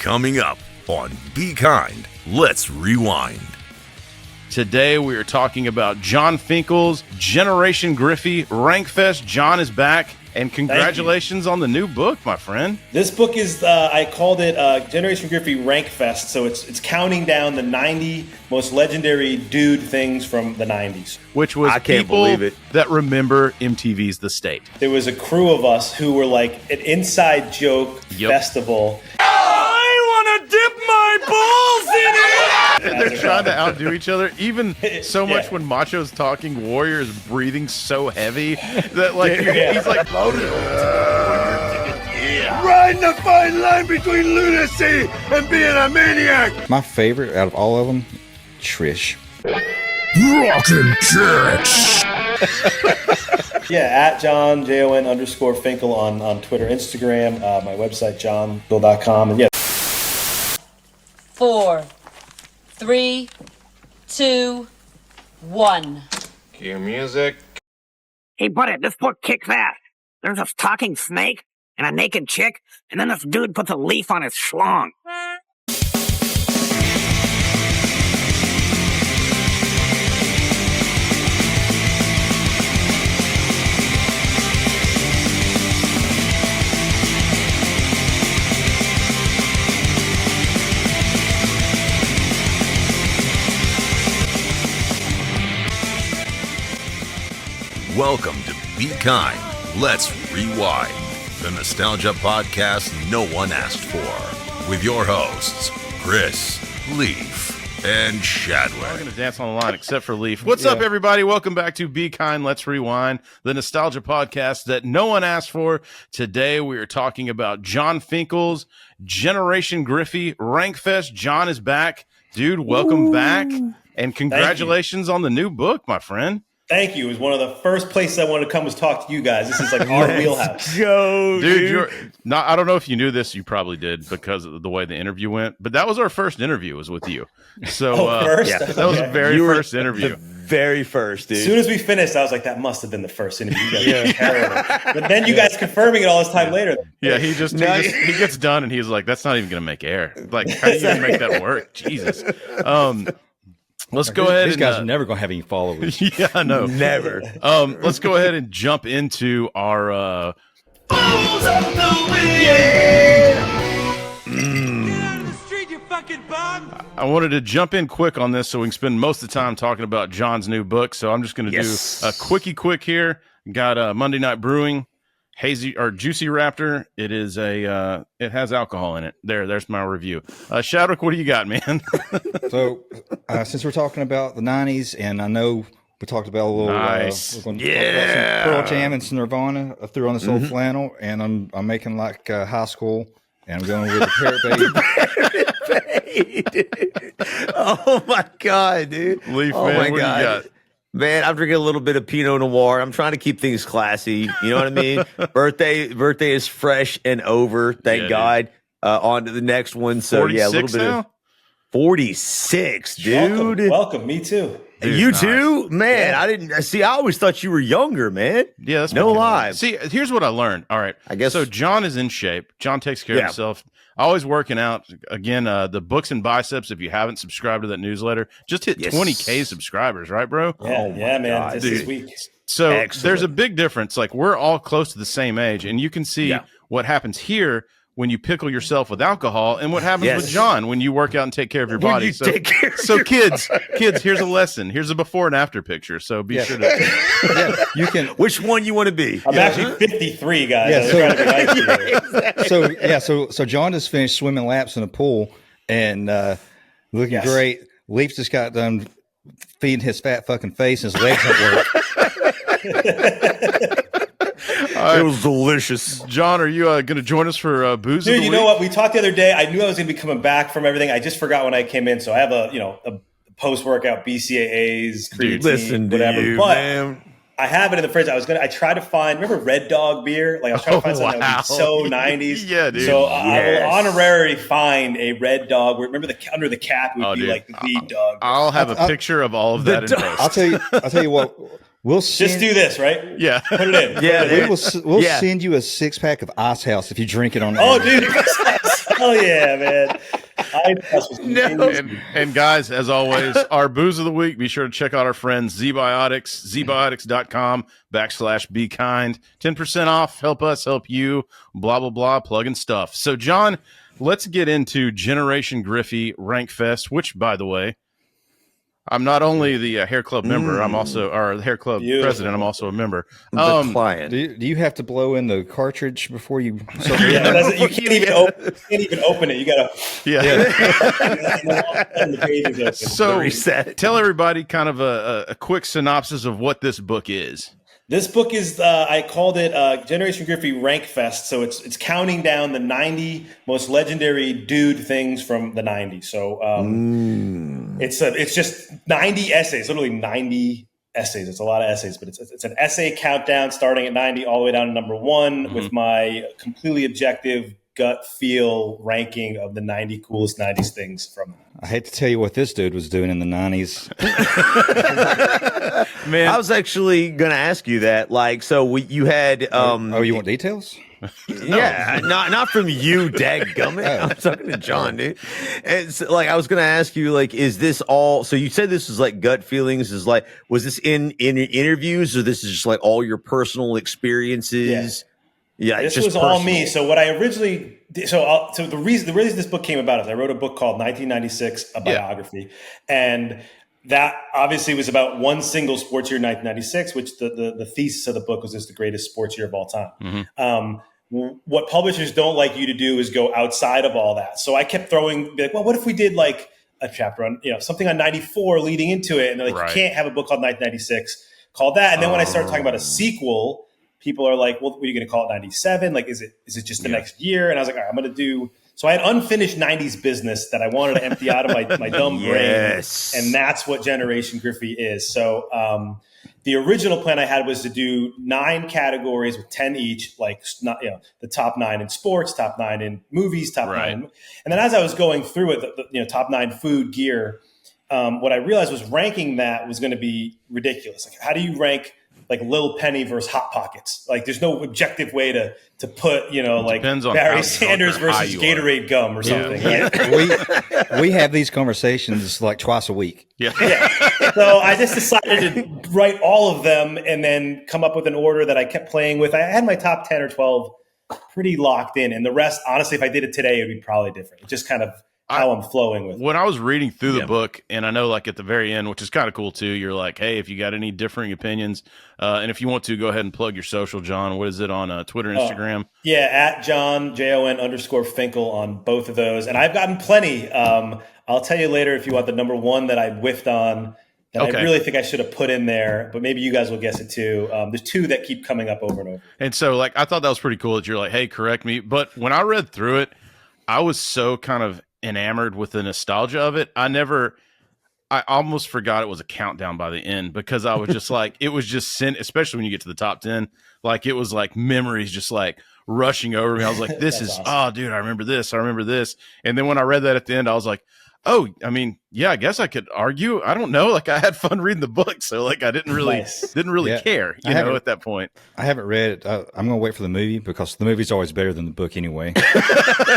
Coming up on Be Kind, Let's Rewind. Today we are talking about Jon Finkel's Generation Giriffey Rankfest. Jon is back, and congratulations on the new book, my friend. This book is, I called it Generation Giriffey Rankfest, so it's counting down the 90 most legendary dude things from the 90s. Which was people that remember MTV's The State. There was a crew of us who were like an inside joke festival. I want to dip my balls in it! And they're trying to outdo each other, even so much when Macho's talking, Warrior is breathing so heavy that he's like, Riding a fine line between lunacy and being a maniac. My favorite out of all of them, Trish. Rockin' church. At Jon, Jon_Finkel on Twitter, Instagram, my website, jonfinkel.com. And 4, 3, 2, 1. Cue music. Hey, buddy, this book kicks ass. There's a talking snake and a naked chick, and then this dude puts a leaf on his schlong. Welcome to Be Kind, Let's Rewind, the nostalgia podcast no one asked for, with your hosts, Chris, Leaf, and Shadwick. I'm going to dance on the line except for Leaf. What's up, everybody? Welcome back to Be Kind, Let's Rewind, the nostalgia podcast that no one asked for. Today we are talking about Jon Finkel's Generation Giriffey Rankfest. Jon is back. Dude, welcome back. And congratulations on the new book, my friend. Thank you. It was one of the first places I wanted to come was talk to you guys. This is like our wheelhouse. Dude, you're not, I don't know if you knew this. You probably did because of the way the interview went. But that was our first interview was with you. So that was the very first interview. Very first, dude. As soon as we finished, I was like, that must have been the first interview. You guys are terrible. But then you guys confirming it all this time later. Yeah, he gets done and he's like, that's not even going to make air. Like, how do you even make that work? Jesus. Let's go ahead. These guys are never going to have any followers. Yeah, I know. Never. Let's go ahead and jump into our Balls of the I wanted to jump in quick on this so we can spend most of the time talking about Jon's new book. So I'm just going to do a quick here. Got Monday Night Brewing, Hazy or Juicy Raptor. It is it has alcohol in it. There's my review. Shadwick, what do you got, man? So since we're talking about the 90s, and I know we talked about a little, we're going to talk about some Pearl Jam and some Nirvana. I threw on this old flannel, and I'm making like high school, and I'm going with the Parrot Babe. Oh my god, dude! Leaf, oh man, my what god, do you got? Man, I'm drinking a little bit of Pinot Noir. I'm trying to keep things classy. You know what I mean? Birthday is fresh and over. Thank God. On to the next one. So a little bit now? of 46, dude. Welcome. Me too. Dude, you too, man. I didn't see. I always thought you were younger, man. Yeah, that's no lie. See, here's what I learned. All right, I guess so. Jon is in shape. Jon takes care of himself. Always working out. Again, the Books and Biceps. If you haven't subscribed to that newsletter, just hit 20K subscribers, right, bro? Yeah, man. God, this week. So Excellent. There's a big difference. Like we're all close to the same age, and you can see what happens here when you pickle yourself with alcohol, and what happens with Jon when you work out and take care of your body. So kids, here's a lesson. Here's a before and after picture. So be sure to. You can. Which one you want to be? I'm actually 53, guys. Trying to be nice to you. So Jon just finished swimming laps in a pool and looking great. Leaf just got done feeding his fat fucking face, and his legs don't work. It was delicious. Jon, are you going to join us for booze? Dude, you know what? We talked the other day. I knew I was going to be coming back from everything. I just forgot when I came in. So I have a post-workout BCAAs, creatine, whatever. But I have it in the fridge. I tried to find, remember Red Dog beer? Like I was trying to find something that would be so 90s. Yeah, dude. So I will honorary find a Red Dog. Remember under the cap would be like the lead dog. I'll have a picture of all of that in post. I'll tell you what. We'll just do this, right? Yeah. Put it in. Yeah. We'll send you a 6-pack of Ice House if you drink it on air. Oh, dude. Hell yeah, man. And guys, as always, our booze of the week, be sure to check out our friends Zbiotics, zbiotics.com/be kind. 10% off. Help us, help you, blah, blah, blah, plugging stuff. So, John, let's get into Generation Giriffey Rankfest, which, by the way, I'm not only the hair club member, I'm also the hair club president. I'm also a member. The client. Do you have to blow in the cartridge before you? You can't even open it. You gotta. Yeah. So tell everybody kind of a quick synopsis of what this book is. This book is, I called it Generation Giriffey Rankfest. So it's counting down the 90 most legendary dude things from the 90s. So it's just 90 essays, literally 90 essays. It's a lot of essays, but it's an essay countdown starting at 90 all the way down to number one with my completely objective gut feel ranking of the 90 coolest 90s things from. I hate to tell you what this dude was doing in the 90s. Man, I was actually going to ask you that. Like, so you had. You want details? Yeah, not from you, dadgummit. I'm talking to John, dude. And so, like, I was gonna ask you, like, is this all? So you said this was like gut feelings. Is like, was this in interviews, or this is just like all your personal experiences? Yeah, this was personal. All me. So what I originally did, so the reason this book came about is I wrote a book called 1996, a biography, and that obviously was about one single sports year, 1996, which the thesis of the book was it's the greatest sports year of all time. What publishers don't like you to do is go outside of all that. So I kept be like, well, what if we did like a chapter on, something on 94 leading into it? And they're like, you can't have a book called 1996 called that. And then when I started talking about a sequel, people are like, well, what are you going to call it 97? Like, is it just the next year? And I was like, all right, I'm going to do. So I had unfinished 90s business that I wanted to empty out of my dumb brain. And that's what Generation Giriffey is. So the original plan I had was to do 9 categories with 10 each, like the top 9 in sports, top 9 in movies, top 9. And then as I was going through it, the top 9 food, gear, what I realized was ranking that was going to be ridiculous. Like, how do you rank like Lil Penny versus Hot Pockets? Like, there's no objective way to put, like Barry Sanders versus Gatorade gum or something. Right? We have these conversations like twice a week. Yeah. So I just decided to write all of them and then come up with an order that I kept playing with. I had my top 10 or 12 pretty locked in, and the rest, honestly, if I did it today, it would be probably different. It's just kind of how I'm flowing with it. When I was reading through the book, and I know like at the very end, which is kind of cool too, you're like, hey, if you got any differing opinions, and if you want to, go ahead and plug your social, John. What is it on Twitter, Instagram? At Jon, JON_Finkel on both of those. And I've gotten plenty. I'll tell you later if you want the number one that I whiffed on that I really think I should have put in there, but maybe you guys will guess it too. There's 2 that keep coming up over and over. And so like, I thought that was pretty cool that you're like, hey, correct me. But when I read through it, I was so kind of enamored with the nostalgia of it. I almost forgot it was a countdown by the end because I was just like, it was just especially when you get to the top 10, like it was like memories just like rushing over me. I was like, this is awesome. Oh dude, I remember this. And then when I read that at the end, I was like, oh, I mean, yeah, I guess I could argue. I don't know. Like I had fun reading the book. So like, I didn't really care, at that point. I haven't read it. I'm going to wait for the movie because the movie's always better than the book anyway.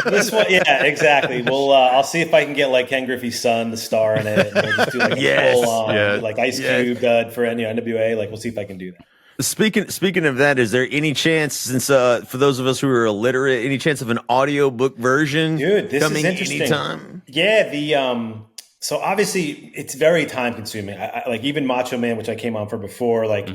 This one, yeah, exactly. Well, I'll see if I can get like Ken Griffey's son, the star in it. And we'll just do like a full on, like Ice Cube for NWA. Like we'll see if I can do that. Speaking of that, is there any chance, since for those of us who are illiterate, any chance of an audiobook version coming anytime? Yeah, so obviously it's very time consuming. I like even Macho Man, which I came on for before, like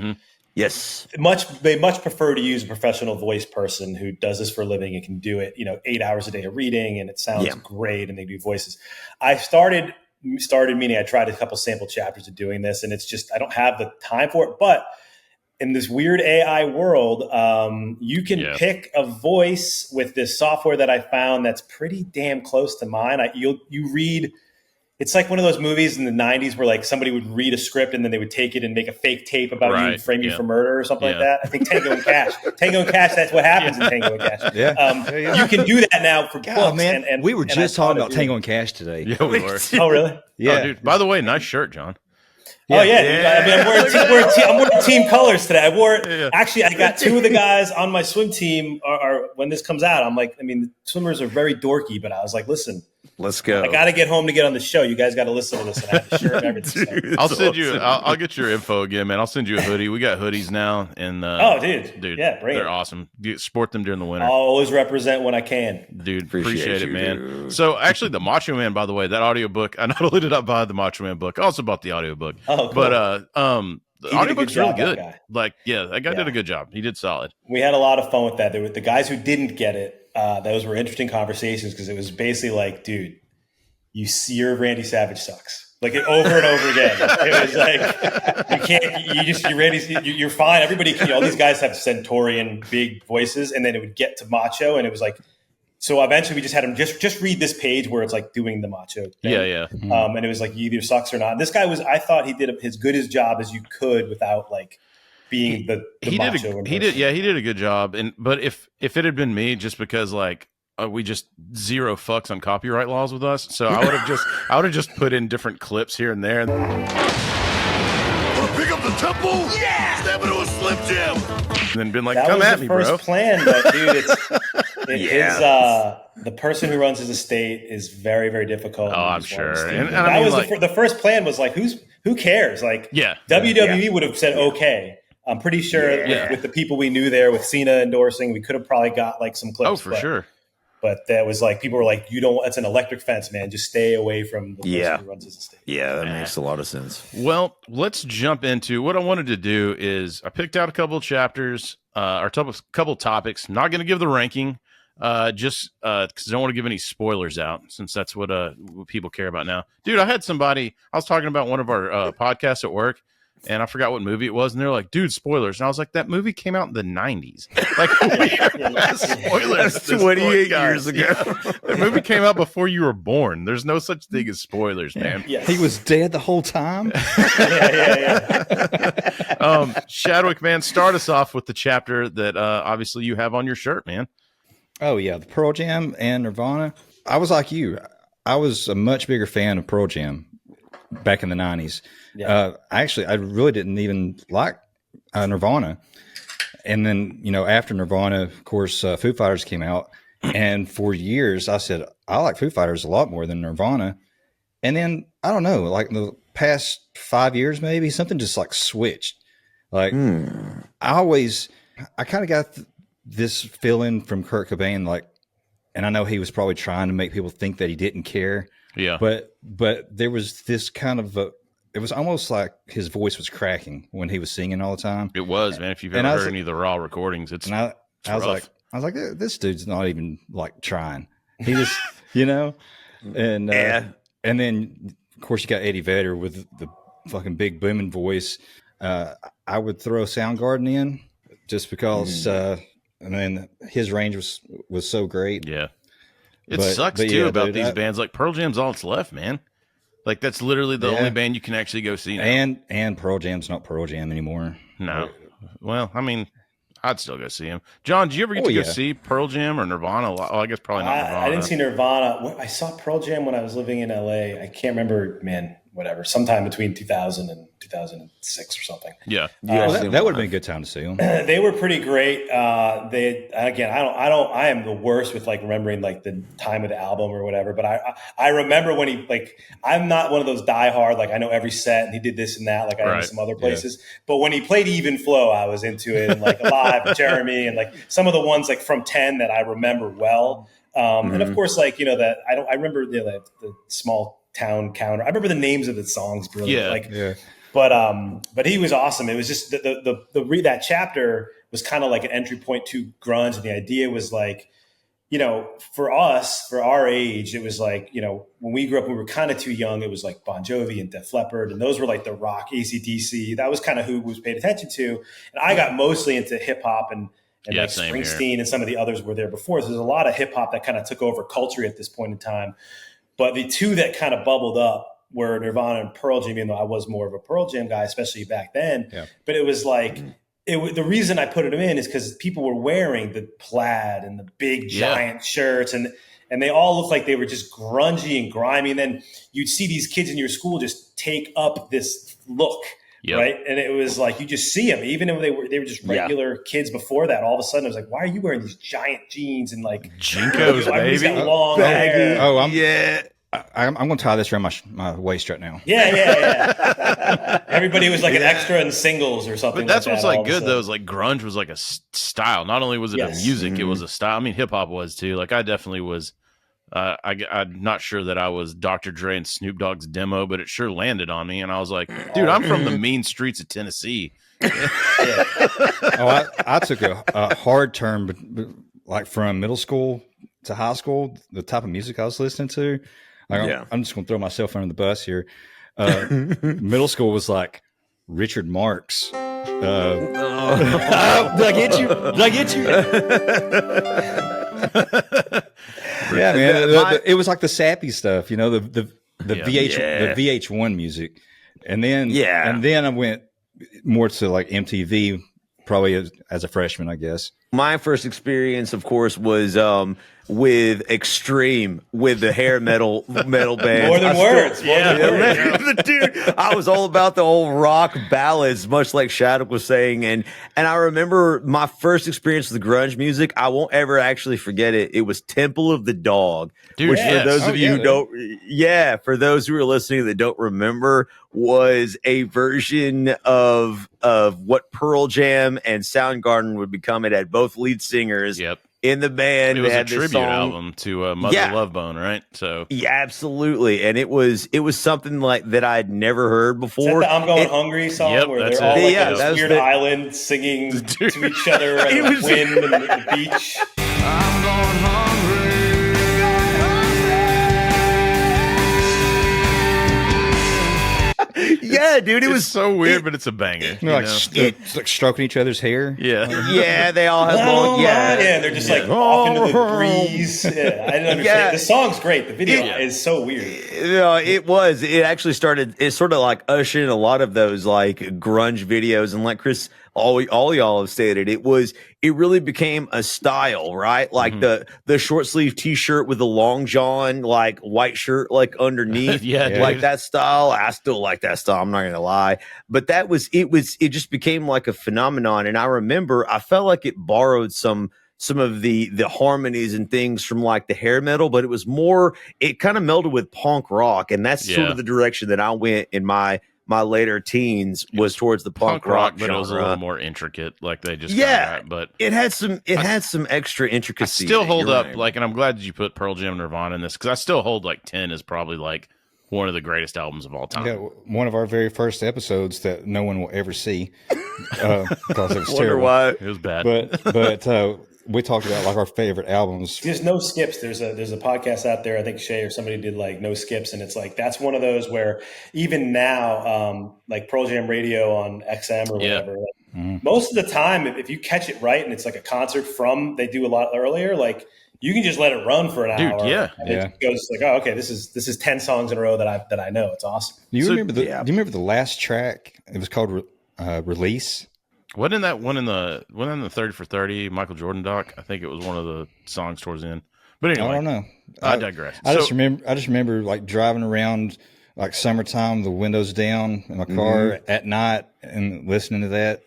yes, they much prefer to use a professional voice person who does this for a living and can do it, 8 hours a day of reading, and it sounds great, and they do voices. I started meaning I tried a couple sample chapters of doing this, and it's just I don't have the time for it, but in this weird AI world, you can pick a voice with this software that I found that's pretty damn close to mine. You read, it's like one of those movies in the 90s where like somebody would read a script and then they would take it and make a fake tape about you and frame you for murder or something like that. I think Tango and Cash. That's what happens in Tango and Cash. You can do that now for books. Man, and we were just talking about Tango and Cash today. Yeah, we were. Oh, really? Yeah. Oh, dude. By the way, nice shirt, John. Oh yeah. I mean, I'm wearing team colors today. I wore actually. I got two of the guys on my swim team. Are when this comes out, I'm like, I mean, the swimmers are very dorky, but I was like, listen, let's go. I got to get home to get on the show. You guys got to listen to this. And I have the shirt and everything. Dude, I'll send you. I'll get your info again, man. I'll send you a hoodie. We got hoodies now, and dude, yeah, they're awesome. Sport them during the winter. I'll always represent when I can, dude. Appreciate it, man. Dude. So actually, the Macho Man, by the way, that audiobook, I not only did I buy the Macho Man book, I also bought the audiobook. Oh, cool. But the audiobook's really good. That guy did a good job. He did solid. We had a lot of fun with that. There were the guys who didn't get it. Those were interesting conversations because it was basically like, dude, your Randy Savage sucks. Like over and over again. It was like you're fine. Everybody, all these guys have Centaurian big voices, and then it would get to Macho, and it was like. So eventually we just had him just read this page where it's like doing the Macho thing. Yeah. Mm-hmm. And it was like you either sucks or not. And this guy I thought he did as good his job as you could without like being the Macho. He did a good job. But if it had been me, just because like we just zero fucks on copyright laws with us, so I would have just put in different clips here and there. Pick up the temple. Yeah. Step into a Slim Jim. And then been like, that come was at the me, first bro. plan, but dude, the person who runs his estate is very, very difficult. Oh, I'm sure. And that I mean, was the first plan was like, who cares? Like, WWE would have said okay. I'm pretty sure with the people we knew there, with Cena endorsing, we could have probably got like some clips. Oh, for sure. But that was like people were like, that's an electric fence, man. Just stay away from the person who runs his estate. Yeah, that makes a lot of sense. Well, let's jump into what I wanted to do is I picked out a couple of chapters, or a couple topics. Not going to give the ranking, just because I don't want to give any spoilers out, since that's what people care about now. Dude, I had somebody, I was talking about one of our podcasts at work, and I forgot what movie it was, and they're like, dude, spoilers. And I was like, that movie came out in the 90s. Like, spoilers. That's 28 years ago. The movie came out before you were born. There's no such thing as spoilers, man. Yes. He was dead the whole time. Shadwick, man, start us off with the chapter that obviously you have on your shirt, man. Oh, yeah. The Pearl Jam and Nirvana. I was like you. I was a much bigger fan of Pearl Jam back in the 90s. Yeah. I really didn't even like Nirvana. And then, after Nirvana, of course, Foo Fighters came out. And for years, I said, I like Foo Fighters a lot more than Nirvana. And then, I don't know, like the past 5 years, maybe, something just like switched. Like, I kind of got this feeling from Kurt Cobain, like, and I know he was probably trying to make people think that he didn't care. Yeah. But there was this kind of it was almost like his voice was cracking when he was singing all the time. It was, man. If you've ever heard any of the raw recordings, I was like, this dude's not even like trying. He just, and then of course you got Eddie Vedder with the fucking big booming voice. I would throw Soundgarden in just because, his range was so great. Yeah. It sucks too about these bands. Like Pearl Jam's all that's left, man. Like that's literally the only band you can actually go see now. And Pearl Jam's not Pearl Jam anymore. No. Well, I mean, I'd still go see him. John, did you ever get to go see Pearl Jam or Nirvana? Well, I guess probably not Nirvana. I didn't see Nirvana. I saw Pearl Jam when I was living in LA. I can't remember, man, whatever, sometime between 2000 and 2006 or something. Yeah. That would have been a good time to see them. They were pretty great. I am the worst with like remembering like the time of the album or whatever, but I remember when he I'm not one of those diehard, like I know every set and he did this and that, like I know some other places, but when he played Even Flow, I was into it, and like Alive, Jeremy, and like some of the ones like from 10 that I remember well. And of course, like, I remember the small town counter. I remember the names of the songs brilliant. But he was awesome. It was just that chapter was kind of like an entry point to grunge. And the idea was like, for us, for our age, it was like, when we grew up, we were kind of too young. It was like Bon Jovi and Def Leppard. And those were like the rock, AC/DC. That was kind of who was paid attention to. And I got mostly into hip hop and like Springsteen and some of the others were there before. So there's a lot of hip hop that kind of took over culture at this point in time. But the two that kind of bubbled up were Nirvana and Pearl Jam, even though I was more of a Pearl Jam guy, especially back then. Yeah. But it was like, the reason I put them in is because people were wearing the plaid and the big giant shirts. And and they all looked like they were just grungy and grimy. And then you'd see these kids in your school just take up this look. Yep. Right. And it was like, you just see them, even if they were just regular kids before that. All of a sudden it was like, why are you wearing these giant jeans and like Jinkos, baby? Long hair. Oh, I'm going to tie this around my waist right now. Yeah. Everybody was like an extra in Singles or something. But that's what's like good though, is like grunge was like a style. Not only was it a music, it was a style. I mean, hip hop was too. Like I definitely was. I'm not sure that I was Dr. Dre and Snoop Dogg's demo, but it sure landed on me. And I was like, dude, I'm from the mean streets of Tennessee. I took a hard turn, but like from middle school to high school, the type of music I was listening to. Like, I'm just going to throw myself under the bus here. Middle school was like Richard Marx. Did I get you? Yeah, man. It was like the sappy stuff, the VH1 music, and then I went more to like MTV, probably as a freshman, I guess. My first experience, of course, was with Extreme, with the hair metal bands. More than words. Dude, I was all about the old rock ballads, much like Shattuck was saying. And I remember my first experience with grunge music. I won't ever actually forget it. It was Temple of the Dog, dude, which for those of you who don't, for those who are listening that don't remember, was a version of what Pearl Jam and Soundgarden would become. It had both lead singers. Yep. In the band, it was a tribute album to Mother Love Bone, right? So absolutely, and it was something like that I'd never heard before. Is that the I'm Going Hungry song where they're all like this weird island singing to each other at the wind and the beach? I'm going hungry. Yeah, dude, it was so weird, but it's a banger. It's like stroking each other's hair. Yeah, they all have long. They're just like off into the breeze. I didn't understand. The song's great. The video is so weird. It was. It actually started. It sort of like ushered in a lot of those like grunge videos, and like Chris, all y'all have stated, it really became a style, right? Like the short sleeve T-shirt with the long john, like white shirt, like underneath, like that style. I still like that style. I'm not gonna lie, but it just became like a phenomenon. And I remember I felt like it borrowed some of the harmonies and things from like the hair metal, but it was more. It kind of melded with punk rock, and that's sort of the direction that I went in my later teens was towards the punk rock but genre. It was a little more intricate, like they just got but it had some extra intricacy. I still hold up like, and I'm glad that you put Pearl Jam, Nirvana in this, because I still hold like 10 is probably like one of the greatest albums of all time. Yeah, one of our very first episodes that no one will ever see because it was terrible. Why it was bad, but we talked about like our favorite albums. There's no skips. There's a podcast out there. I think Shay or somebody did like no skips, and it's like that's one of those where even now, like Pearl Jam Radio on XM or whatever. Like, most of the time, if you catch it right and it's like a concert they do a lot earlier. Like you can just let it run for an hour. It goes like, oh, okay, this is 10 songs in a row that I know. It's awesome. Do you remember the last track? It was called Release. Wasn't that one in the 30 for 30 Michael Jordan doc? I think it was one of the songs towards the end. But anyway, I don't know. I digress. I just remember like driving around like summertime, the windows down in my car at night and listening to that.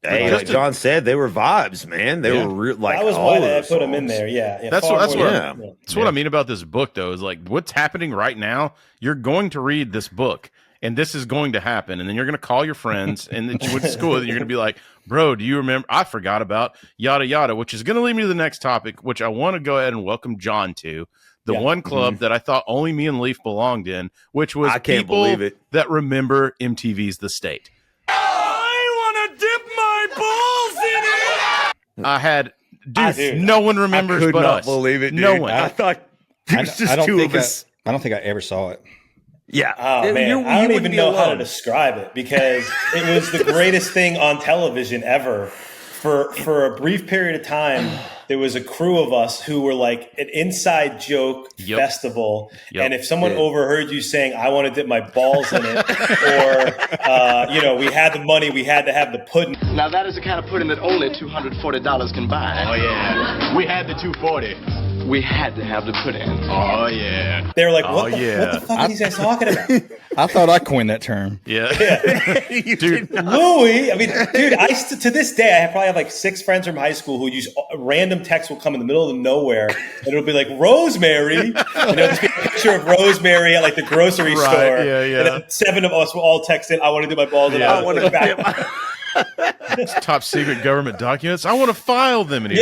Hey, like John said, they were vibes, man. They were real. Like that was why I put them in there. That's what I mean about this book, though. Is like what's happening right now. You're going to read this book. And this is going to happen. And then you're going to call your friends and that you went to school with, and you're going to be like, bro, do you remember? I forgot about yada, yada, which is going to lead me to the next topic, which I want to go ahead and welcome John to. The one club that I thought only me and Leaf belonged in, which was people that remember MTV's The State. I want to dip my balls in it. I had, no one remembers but us. I could not believe it, dude. No one. I thought there's just two of us. I don't think I ever saw it. Yeah. Oh, man. I don't even know how to describe it because it was the greatest thing on television ever. For a brief period of time, there was a crew of us who were like an inside joke festival. And if someone overheard you saying, I want to dip my balls in it, or, we had the money, we had to have the pudding. Now, that is the kind of pudding that only $240 can buy. Oh, yeah. We had the $240. we had to have the pudding. Oh, yeah. They were like, what the fuck are these guys talking about? I thought I coined that term. Yeah. Dude, Louis, I mean, dude, to this day, I probably have like 6 friends from high school who use random text will come in the middle of nowhere and it'll be like, Rosemary. And it'll just be a picture of Rosemary at like the grocery store. Yeah, yeah. And then 7 of us will all text in, I want to do my balls. Yeah. I want to back. Top secret government documents. I want to file them. And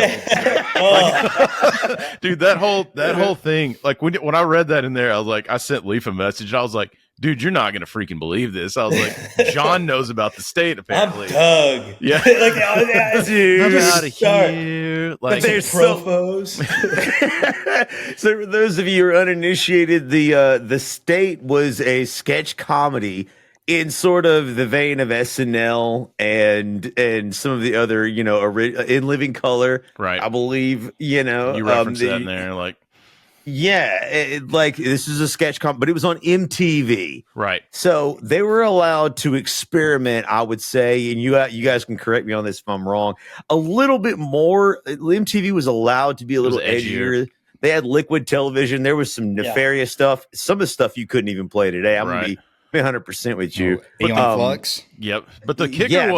dude, that whole thing. Like when I read that in there, I was like, I sent Leaf a message. I was like, dude, you're not gonna freaking believe this. I was like, John knows about the state apparently. I'm Doug. Yeah, like, dude, I'm out of here. Like there's profos. So for those of you who are uninitiated, the state was a sketch comedy in sort of the vein of SNL and some of the other, In Living Color, right? I believe, you referenced that in there, like, yeah, like this is a sketch comedy, but it was on MTV, right? So they were allowed to experiment, I would say, and you guys can correct me on this if I'm wrong. A little bit more. MTV was allowed to be a little edgier. They had liquid television. There was some nefarious stuff. Some of the stuff you couldn't even play today. I'm gonna be 100% with you. Flux. Yep. But the kicker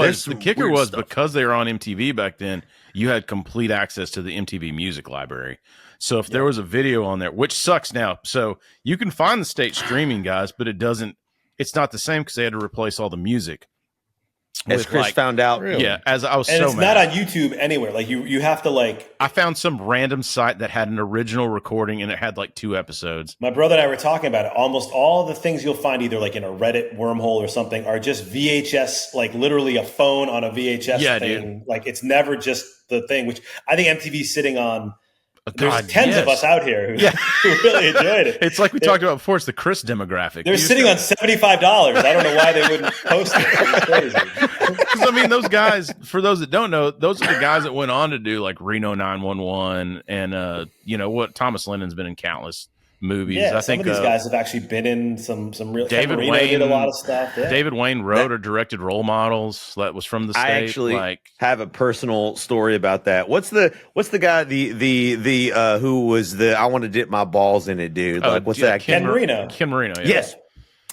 was because they were on MTV back then, you had complete access to the MTV music library. So if there was a video on there, which sucks now, so you can find the state streaming, guys, but it's not the same because they had to replace all the music. As Chris found out. Really? Yeah, as I was and so it's mad. not on YouTube anywhere. Like you have to I found some random site that had an original recording and it had like 2 episodes. My brother and I were talking about it. Almost all the things you'll find either like in a Reddit wormhole or something are just VHS, like literally a phone on a VHS thing. Dude. Like it's never just the thing, which I think MTV's sitting on. There's tens of us out here who really enjoyed it. It's like we talked about before. It's the Chris demographic. They're sitting on $75. I don't know why they wouldn't post it. It's crazy. Because I mean, those guys. For those that don't know, those are the guys that went on to do like Reno 911 and what Thomas Lennon's been in countless movies. Yeah, I think some of these guys have actually been in some real. David Marino Wayne did a lot of stuff. Yeah. David Wayne wrote or directed Role Models. That was from the state. I actually have a personal story about that. What's the guy the who was the I want to dip my balls in it dude? Like what's that? Ken Marino. Ken Marino. Yeah. Yes.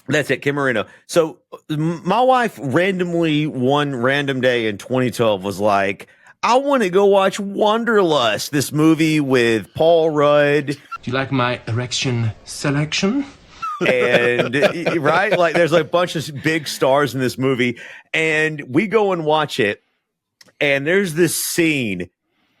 That's it, Kim Marino. So my wife randomly one random day in 2012 was like, I want to go watch Wanderlust, this movie with Paul Rudd. Do you like my erection selection? And right, like there's like a bunch of big stars in this movie, and we go and watch it, and there's this scene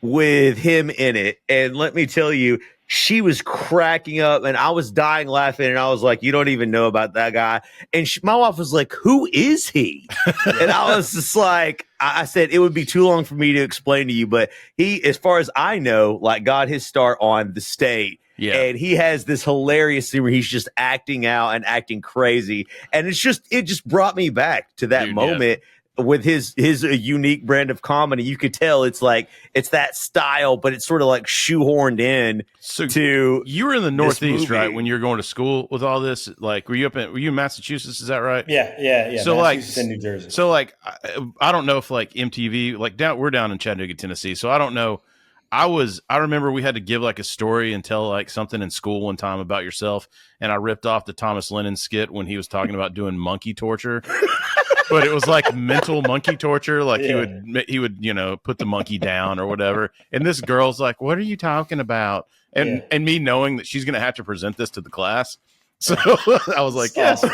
with him in it, and let me tell you, she was cracking up, and I was dying laughing, and I was like, "You don't even know about that guy." And my wife was like, "Who is he?" And I was just like, I said, "It would be too long for me to explain to you, but he, as far as I know, like got his start on The State." Yeah. And he has this hilarious scene where he's just acting out and acting crazy. And it just brought me back to that moment with his unique brand of comedy. You could tell it's that style, but it's sort of like shoehorned in to. You were in the Northeast, right? When you were going to school with all this, like, were you in Massachusetts? Is that right? Yeah. So Massachusetts and New Jersey. So like, I don't know if like MTV, like we're down in Chattanooga, Tennessee. So I don't know. I remember we had to give like a story and tell like something in school one time about yourself. And I ripped off the Thomas Lennon skit when he was talking about doing monkey torture, but it was like mental monkey torture. Like he would, put the monkey down or whatever. And this girl's like, what are you talking about? And me knowing that she's going to have to present this to the class. So I was like, yes,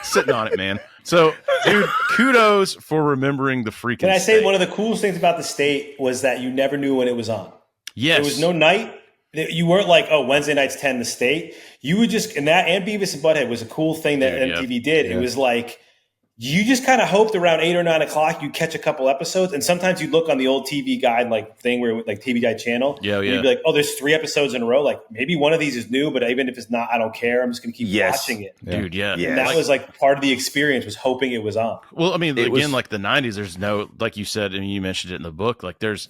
sitting on it, man. So, dude, kudos for remembering the freaking Can I say state. one of the coolest things about the state was that you never knew when it was on. Yes. There was no night. You weren't like, oh, Wednesday nights 10 the state. You would just, and Beavis and Butthead was a cool thing that MTV did. Yeah. It was like, you just kind of hoped around 8 or 9 o'clock you'd catch a couple episodes. And sometimes you'd look on the old TV guide like thing where like TV Guide channel. Yeah. You'd be like, oh, there's 3 episodes in a row. Like maybe one of these is new, but even if it's not, I don't care. I'm just going to keep watching it. Dude, yeah. And that was like part of the experience was hoping it was on. Well, I mean, again, like the 90s, there's no, like you said, and you mentioned it in the book, like there's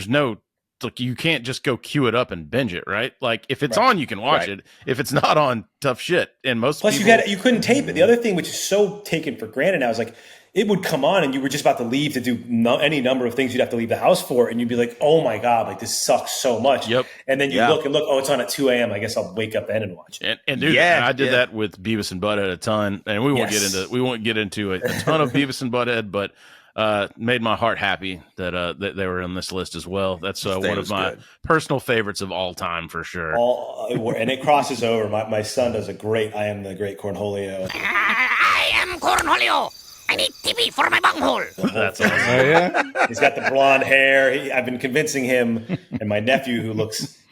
no like you can't just go queue it up and binge it, right? Like if it's on, you can watch it. If it's not on, tough shit. And most plus people, you couldn't tape it. The other thing, which is so taken for granted now, is like it would come on and you were just about to leave to do any number of things you'd have to leave the house for, and you'd be like, oh my god, like this sucks so much. Yep. And then you look, oh, it's on at 2 a.m. I guess I'll wake up then and watch it. And dude, I did that with Beavis and Butthead a ton, and we won't get into a ton of Beavis and Butthead, but made my heart happy that they were on this list as well. That's one of my personal favorites of all time for sure. And it crosses over. My son does I am the great Cornholio. I am Cornholio. I need TV for my bunghole. That's awesome. Oh, yeah? He's got the blonde hair. I've been convincing him and my nephew, who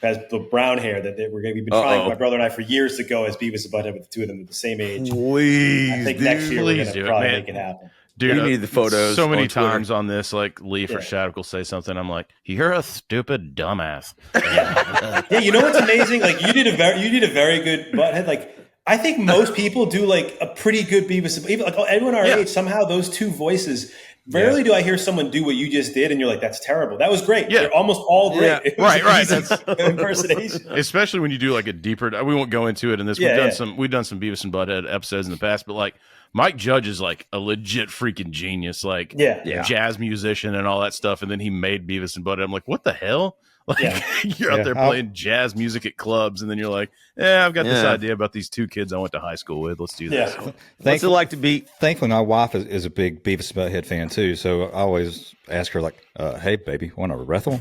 has the brown hair, that we're going to be trying, my brother and I, for years to go as Beavis and Butthead with the two of them at the same age. Please, I think next year we're going to probably make it happen. Dude, we need the photos. So many times on this, like Leaf or Shattuck will say something. I'm like, "You're a stupid dumbass." Yeah, you know what's amazing? Like you did a very good Butthead. Like I think most people do like a pretty good Beavis. Even like everyone our age, somehow those two voices. Rarely do I hear someone do what you just did, and you're like, "That's terrible." That was great. Yeah. They're almost all great. Yeah. Right. That's impersonation. Especially when you do like a deeper. We won't go into it in this. We've done some Beavis and Butthead episodes in the past, but like. Mike Judge is like a legit freaking genius, like jazz musician and all that stuff. And then he made Beavis and Butthead. I'm like, what the hell? Like you're out there playing jazz music at clubs, and then you're like, I've got this idea about these two kids I went to high school with. Let's do this. What's it like to be? Thankfully, my wife is a big Beavis and Butthead fan too. So I always ask her like, "Hey, baby, want a Rethel?"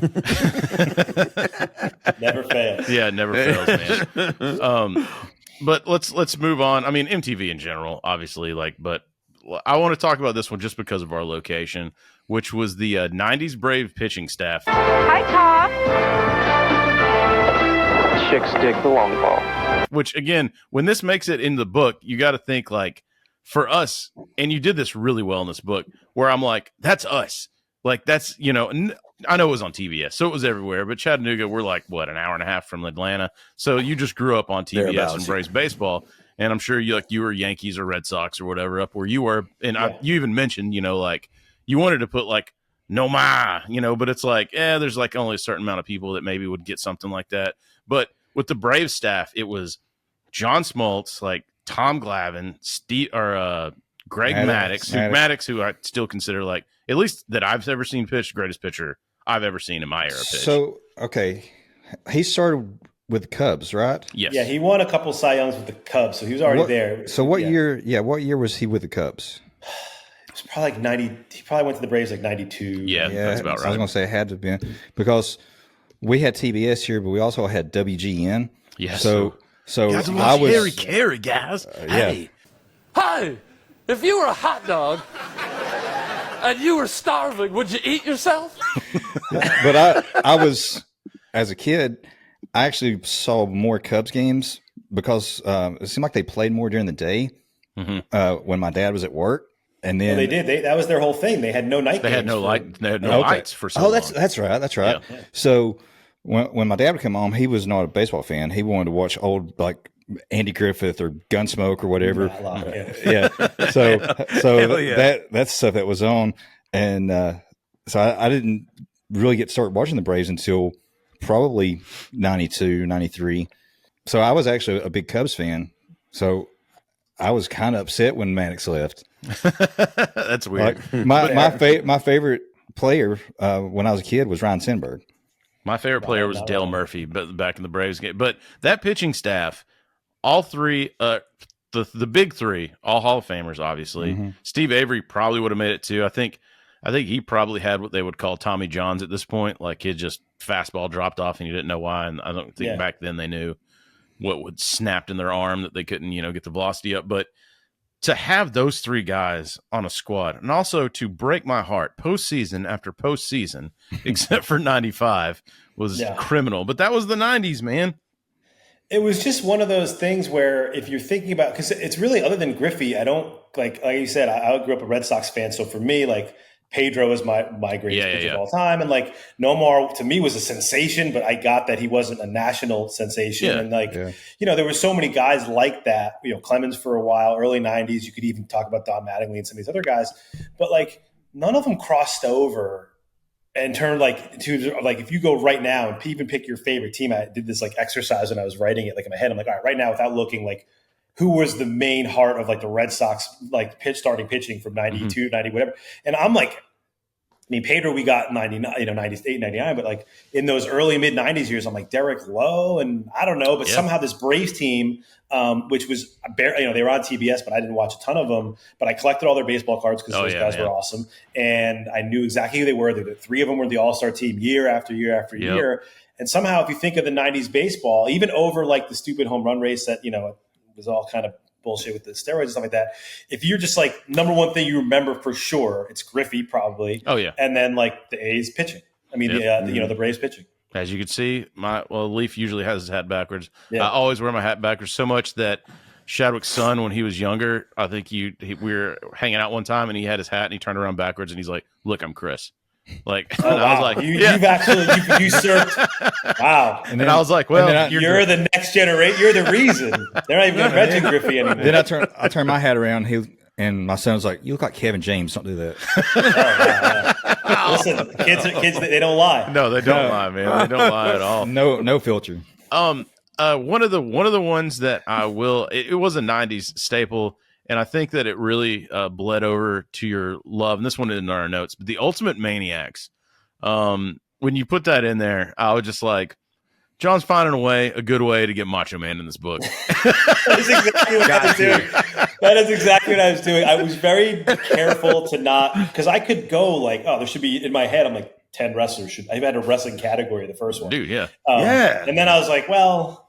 Never fails. Yeah, it never fails, man. But let's move on. I mean, MTV in general, obviously, but I want to talk about this one just because of our location, which was the 90s Brave pitching staff. Hi, Tom. Chicks dig the long ball. Which, again, when this makes it in the book, you got to think, like, for us, and you did this really well in this book, where I'm like, that's us. Like, that's, I know it was on TBS, so it was everywhere, but Chattanooga, we're like, an hour and a half from Atlanta. So you just grew up on TBS and Braves baseball. And I'm sure you were Yankees or Red Sox or whatever up where you were. And you even mentioned, like you wanted to put like, no ma, but it's like, there's like only a certain amount of people that maybe would get something like that. But with the Braves staff, it was John Smoltz, like Tom Glavine, Greg Maddux, who I still consider like, at least that I've ever seen pitch, greatest pitcher I've ever seen in my era pitch. So, okay. He started with the Cubs, right? Yes. Yeah, he won a couple Cy Youngs with the Cubs, so he was already there. So what year? Yeah, what year was he with the Cubs? It was probably like 90. He probably went to the Braves like 92. Yeah, that's about right. I was going to say it had to have been because we had TBS here, but we also had WGN. Yes. So I was Harry Carey, guys. Hey, if you were a hot dog and you were starving, would you eat yourself? But I was, as a kid, I actually saw more Cubs games because it seemed like they played more during the day when my dad was at work. And then they did. That was their whole thing. They had no night. They had no lights for so long. That's right. That's right. Yeah. So when my dad would come home, he was not a baseball fan. He wanted to watch old like Andy Griffith or Gunsmoke or whatever. So that's stuff that was on, and so I didn't really get started watching the Braves until probably 92, 93. So I was actually a big Cubs fan. So I was kind of upset when Maddux left. That's weird. Like, my favorite player when I was a kid was Ryan Sandberg. My favorite player was Dale Murphy, but back in the Braves game. But that pitching staff, all three, the big three, all Hall of Famers, obviously. Mm-hmm. Steve Avery probably would have made it too. I think he probably had what they would call Tommy Johns at this point. Like he just fastball dropped off and you didn't know why. And I don't think back then they knew what would snapped in their arm that they couldn't, get the velocity up. But to have those three guys on a squad, and also to break my heart, postseason after postseason, except for 95, was criminal. But that was the 90s, man. It was just one of those things where if you're thinking about, because it's really, other than Griffey, I don't, like you said, I grew up a Red Sox fan. So for me, like, Pedro is my greatest pitcher of all time. And like Nomar to me was a sensation, but I got that he wasn't a national sensation. Yeah. And like, there were so many guys like that, Clemens for a while, early 90s, you could even talk about Don Mattingly and some of these other guys, but like none of them crossed over in terms like if you go right now and even pick your favorite team, I did this like exercise when I was writing it like in my head. I'm like, all right now without looking, like who was the main heart of like the Red Sox like starting pitching from 92, 90, whatever. And I'm like, I mean, Pedro, we got 99, 98, 99, but like in those early mid 90s years, I'm like Derek Lowe and I don't know, but somehow this Braves team, which was, they were on TBS, but I didn't watch a ton of them, but I collected all their baseball cards because those guys were awesome. And I knew exactly who they were. The three of them were the all-star team year after year after year. And somehow if you think of the 90s baseball, even over like the stupid home run race that, it was all kind of bullshit with the steroids and stuff like that. If you're just like number one thing you remember for sure, it's Griffey probably. Oh yeah, and then like the A's pitching. I mean, the Braves pitching. As you can see, Leaf usually has his hat backwards. Yeah. I always wear my hat backwards so much that Shadwick's son, when he was younger, I think we were hanging out one time and he had his hat and he turned around backwards and he's like, "Look, I'm Chris." Like, I was like, you've actually usurped. Wow. And I was like, well, you're the next generation. You're the reason. They're not even going to mention Griffey anymore. Then I turned my hat around. And my son was like, "You look like Kevin James. Don't do that." Wow. Listen, kids, they don't lie. No, they don't lie, man. They don't lie at all. No filter. One of the ones that I will. It was a '90s staple. And I think that it really bled over to your love. And this one isn't in our notes, but the Ultimate Maniacs. When you put that in there, I was just like, John's finding a good way to get Macho Man in this book. That is exactly what I was doing. That is exactly what I was doing. I was very careful to not, because I could go like, oh, there should be, in my head, I'm like, 10 wrestlers. I had a wrestling category, the first one. Dude, yeah. And then I was like, well,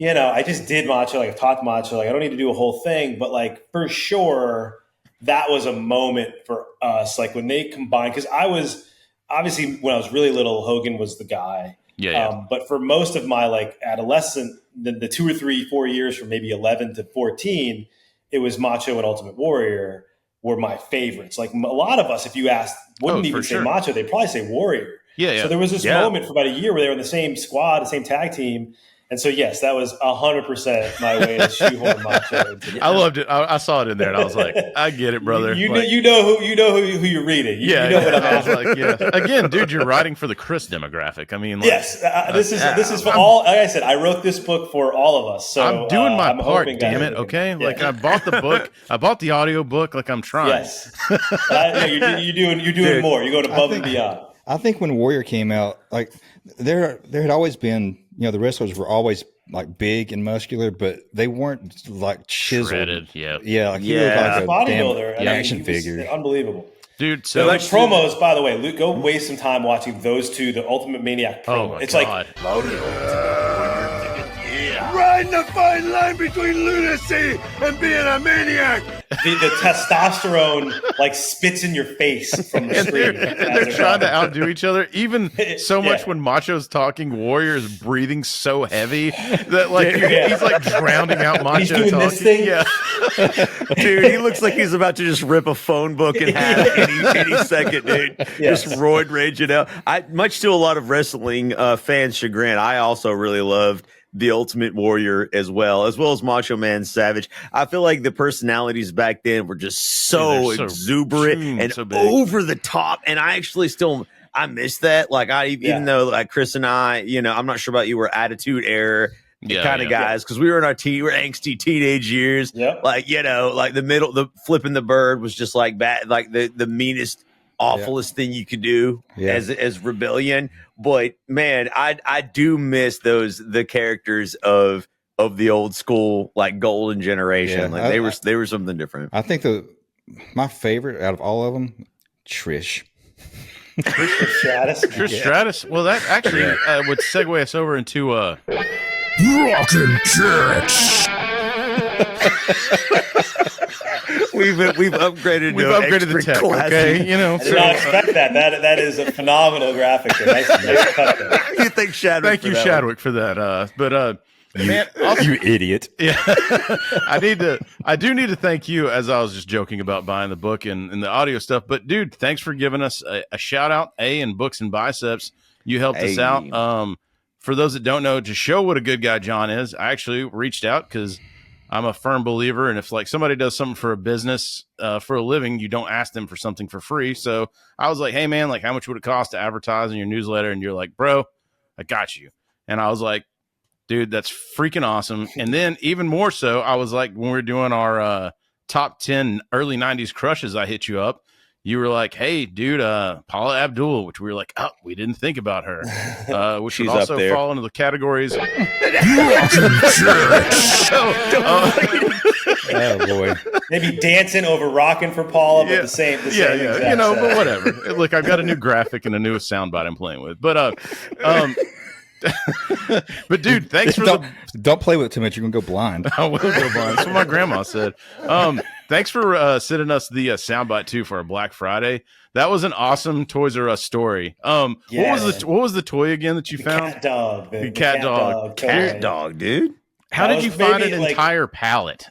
I just did Macho, like I've taught Macho, like I don't need to do a whole thing, but like for sure that was a moment for us, like when they combined, because I was obviously when I was really little, Hogan was the guy. Yeah. But for most of my like adolescent, the 2 or 3, 4 years from maybe 11 to 14, it was Macho and Ultimate Warrior were my favorites. Like a lot of us, if you asked, wouldn't even say Macho, they'd probably say Warrior. Yeah. So there was this moment for about a year where they were in the same squad, the same tag team. And so, yes, that was 100% my way to shoehorn Macho into it. I loved it. I saw it in there, and I was like, "I get it, brother." You know who you're reading. You know what I'm asking. Like, again, dude, you're writing for the Chris demographic. I mean, like, yes, this is for all. Like I said, I wrote this book for all of us. So I'm doing my part. Damn it, okay? Yeah. Like I bought the book, I bought the audio book. Like I'm trying. Yes, you're doing more. You're going above and beyond. I think when Warrior came out, like there had always been. The wrestlers were always like big and muscular, but they weren't like chiseled. Shredded, yeah. Like he looked like a bodybuilder, action figure. Unbelievable. Dude, so the promos, by the way, Luke, go waste some time watching those two, the Ultimate Maniac promo. It's God. Riding a fine line between lunacy and being a maniac. The testosterone like spits in your face from the screen. They're trying to outdo each other. Even so much when Macho's talking, Warrior is breathing so heavy that like he's like drowning out Macho. He's doing talking. this thing. Yeah. Dude, he looks like he's about to just rip a phone book in half any second, dude. Yes. Just roid raging out. Much to a lot of wrestling fans' chagrin, I also really loved the Ultimate Warrior as well as Macho Man Savage. I feel like the personalities back then were just so exuberant and so over the top. And I actually I miss that. Like even though like Chris and I, I'm not sure about you, were attitude era kind of guys because we were in our we're angsty teenage years. Yep. Like, like the flipping the bird was just like bad, like the meanest, awfulest thing you could do as rebellion. But man, I do miss the characters of the old school like golden generation. Like they were something different. I think my favorite out of all of them, Trish. Trish Stratus. Well, that actually would segue us over into Rockin' Chicks. We've upgraded. We've upgraded the tech. Classy. Okay, I did not expect that. That is a phenomenal graphic. Nice cut there. You think Shadwick? Thank you, Shadwick, for that. But man, you idiot. Yeah, I do need to thank you, as I was just joking about buying the book and the audio stuff. But dude, thanks for giving us a shout out. In Books and Biceps, you helped us out. For those that don't know, to show what a good guy John is, I actually reached out because I'm a firm believer. And if like somebody does something for a business for a living, you don't ask them for something for free. So I was like, hey man, like how much would it cost to advertise in your newsletter? And you're like, bro, I got you. And I was like, dude, that's freaking awesome. And then even more so, I was like, when we were doing our top 10 early 90s crushes, I hit you up. You were like, hey, dude, Paula Abdul, which we were like, oh, we didn't think about her. Which She's would also up there. fall into the categories. You awesome jerk. Oh boy. Maybe dancing over rocking for Paula, but the same exact you know, set. but whatever. Look, I've got a new graphic and a new soundbite I'm playing with. But but dude, thanks for don't play with it too much. You're gonna go blind. I will go blind. That's what my grandma said. Thanks for sending us the soundbite too for our Black Friday. That was an awesome Toys R Us story. What was the toy again that you found? Cat dog. The cat dog. Cat dog, dude. How did you find an entire pallet?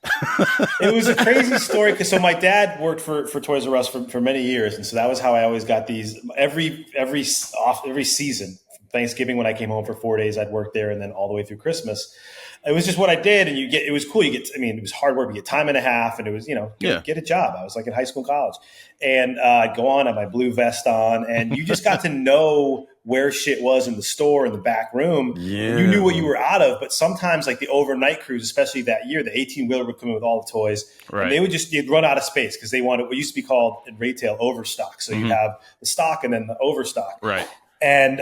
It was a crazy story because my dad worked for Toys R Us for many years, and so that was how I always got these every season. Thanksgiving, when I came home for 4 days, I'd work there, and then all the way through Christmas. It was just what I did, and it was cool. It was hard work. You get time and a half, and it was, get a job. I was like in high school and college, and I'd go on, I had my blue vest on, and you just got to know where shit was in the store, in the back room. Yeah. You knew what you were out of, but sometimes like the overnight crews, especially that year, the 18-wheeler would come in with all the toys, and they would you'd run out of space because they wanted what used to be called in retail overstock. So you have the stock and then the overstock. Right. And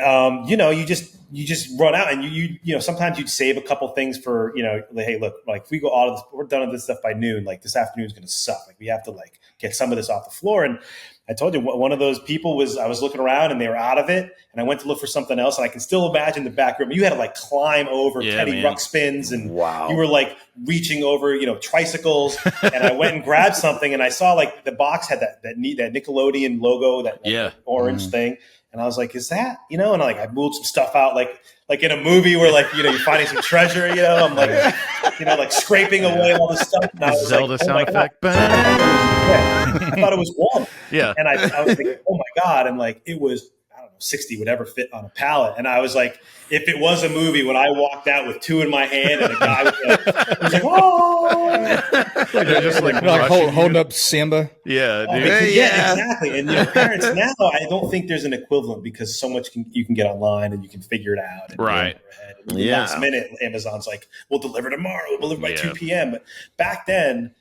you just run out, and you sometimes you'd save a couple things for like, hey, look, like if we go out of this, we're done with this stuff by noon. Like this afternoon is going to suck. Like we have to like get some of this off the floor. And I told you one of those people I was looking around and they were out of it, and I went to look for something else. And I can still imagine the back room. You had to like climb over Teddy Ruxpins, and you were like reaching over tricycles. And I went and grabbed something, and I saw like the box had that Nickelodeon logo, that orange thing. And I was like, is that, and I moved some stuff out like in a movie where like, you're finding some treasure, I'm like, like scraping away all this stuff. And I was Zelda like, sound effect. I thought it was warm. Yeah. And I was like, oh my God. And like, it was, I don't know, 60 would ever fit on a pallet. And I was like, if it was a movie, when I walked out with 2 in my hand and a guy was like, oh, they're just like holding up Simba. Yeah, dude. Yeah, exactly. And parents now, I don't think there's an equivalent because so much you can get online and you can figure it out. And right. Last minute, Amazon's like, we'll deliver tomorrow. We'll deliver by 2 p.m. But back then,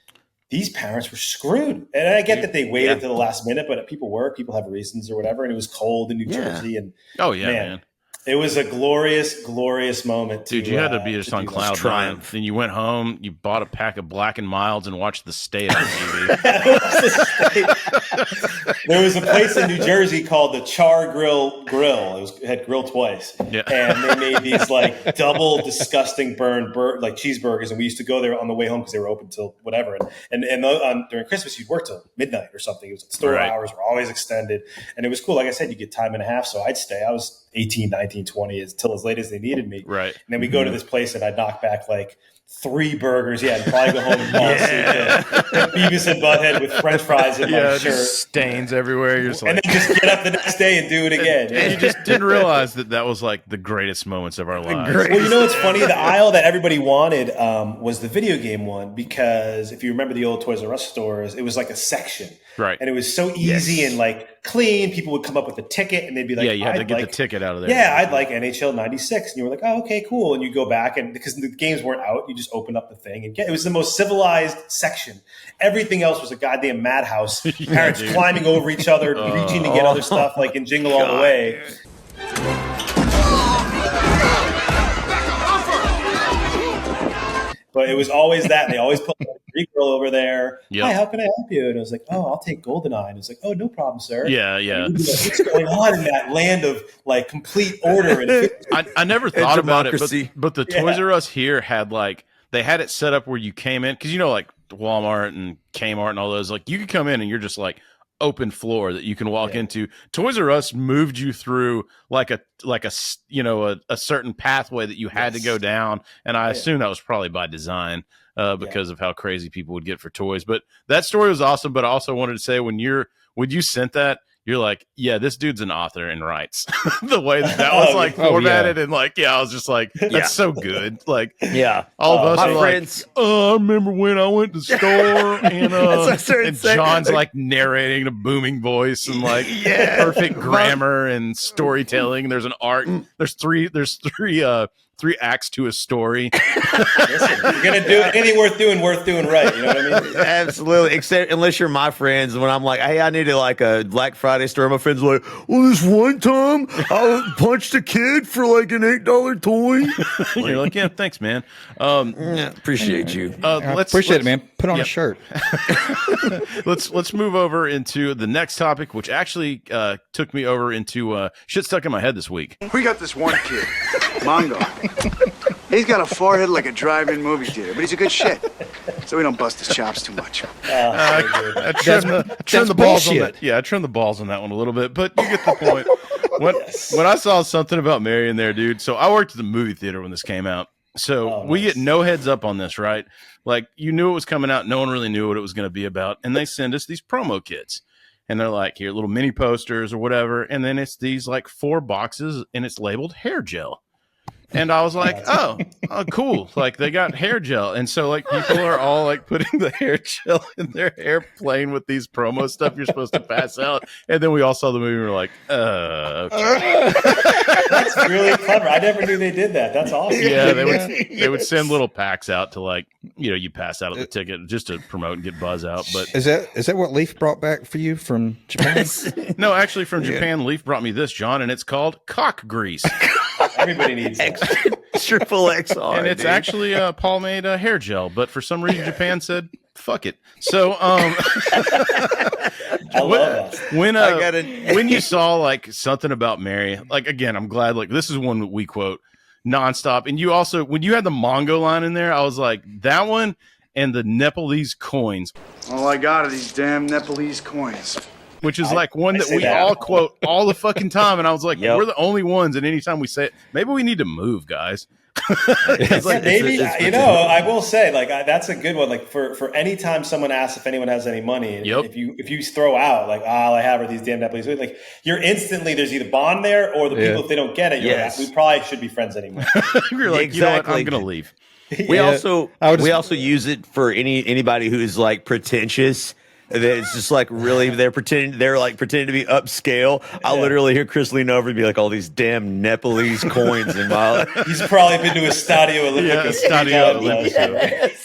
these parents were screwed. And I get that they waited to the last minute, but people have reasons or whatever. And it was cold in New Jersey. And man. It was a glorious, glorious moment. Dude, you had to be just on cloud nine. Then you went home, you bought a pack of Black and Milds and watched The State on TV. There was a place in New Jersey called the Char Grill. It had grill twice. Yeah. And they made these like double disgusting like cheeseburgers. And we used to go there on the way home because they were open till whatever. And during Christmas, you'd work till midnight or something. It was store hours were always extended. And it was cool. Like I said, you get time and a half. So I'd stay. I was 18, 19, 20 until as late as they needed me. Right. And then we go to this place and I'd knock back like 3 burgers. Yeah. And probably go home and fall asleep to Beavis and Butthead with French fries in my shirt. Stains everywhere. You're just like, and then just get up the next day and do it again. And you just didn't realize that was like the greatest moments of our lives. Well, what's funny? The aisle that everybody wanted was the video game one, because if you remember the old Toys R Us stores, it was like a section. Right. And it was so easy and like clean. People would come up with a ticket and they'd be like, you had to get the ticket out of there. Yeah, I'd like NHL 96. And you were like, oh, okay, cool. And you go back, and because the games weren't out, you just open up the thing and it was the most civilized section. Everything else was a goddamn madhouse. Parents climbing over each other, reaching to get other stuff like in Jingle All the Way. But it was always that. And they always put a Greek girl over there. Yep. Hi, how can I help you? And I was like, oh, I'll take GoldenEye. And it's like, oh, no problem, sir. Yeah. Like, what's going on in that land of like complete order? And I never thought about it, but the Toys R Us here had like, they had it set up where you came in, because like Walmart and Kmart and all those, like you could come in and you're just like open floor that you can walk into. Toys R Us moved you through like a certain pathway that you had to go down, and I assume that was probably by design because of how crazy people would get for toys. But that story was awesome. But I also wanted to say, when you sent that, you're like, yeah, this dude's an author and writes. The way that was like formatted and like, I was just like, that's so good. Like, all of us are friends. Like, I remember when I went to the store and John's like narrating in a booming voice and like perfect grammar and storytelling. There's an arc. There's three acts to a story. Listen, you're gonna do anything worth doing right. You know what I mean? Absolutely. Except unless you're my friends, when I'm like, hey, I needed like a Black Friday story. My friends are like, well, this one time I punched a kid for like an $8 toy. You're like, yeah, thanks, man. Appreciate you. Appreciate it, man. Put on a shirt. Let's move over into the next topic, which actually took me over into shit stuck in my head this week. We got this one kid, Mongo. He's got a forehead like a drive-in movie theater, but he's a good shit, so we don't bust his chops too much. I trimmed the balls on that. Yeah, I trimmed the balls on that one a little bit, but you get the point. When I saw something about Mary in there, dude. So I worked at the movie theater when this came out. So we get no heads up on this, right? Like, you knew it was coming out. No one really knew what it was going to be about. And they send us these promo kits. And they're like, here, little mini posters or whatever. And then it's these like 4 boxes and it's labeled hair gel. And I was like, oh, cool. Like, they got hair gel. And so, like, people are all, like, putting the hair gel in their hair, playing with these promo stuff you're supposed to pass out. And then we all saw the movie and we were like, okay. That's really clever. I never knew they did that. That's awesome. Yeah, they would send little packs out to, like, you pass out of the ticket just to promote and get buzz out. But is that what Leaf brought back for you from Japan? No, actually, from Japan, Leaf brought me this, John, and it's called cock grease. Everybody needs it. Triple XR. And it's actually a pomade hair gel, but for some reason Japan said, fuck it. So I love that. When you saw like something about Mary, like, again, I'm glad, like, this is one that we quote nonstop. And you also, when you had the Mongo line in there, I was like, that one and the Nepalese coins. All I got are these damn Nepalese coins. Which is like one that we all quote all the fucking time. And I was like, we're the only ones. And anytime we say it, maybe we need to move, guys. I will say, like, that's a good one. Like, for any time someone asks if anyone has any money, if you throw out like, all I have are these damn Nepalese, like, you're instantly, there's either bond there or the people, if they don't get it, we probably should be friends anymore. You're like, you know what? I'm gonna leave. We also use it for anybody who is like pretentious. It's just like, really, they're pretending to be upscale. I literally hear Chris lean over and be like, all these damn Nepalese coins in my. He's probably been to a Stadio Olimpico. Yeah, Stadio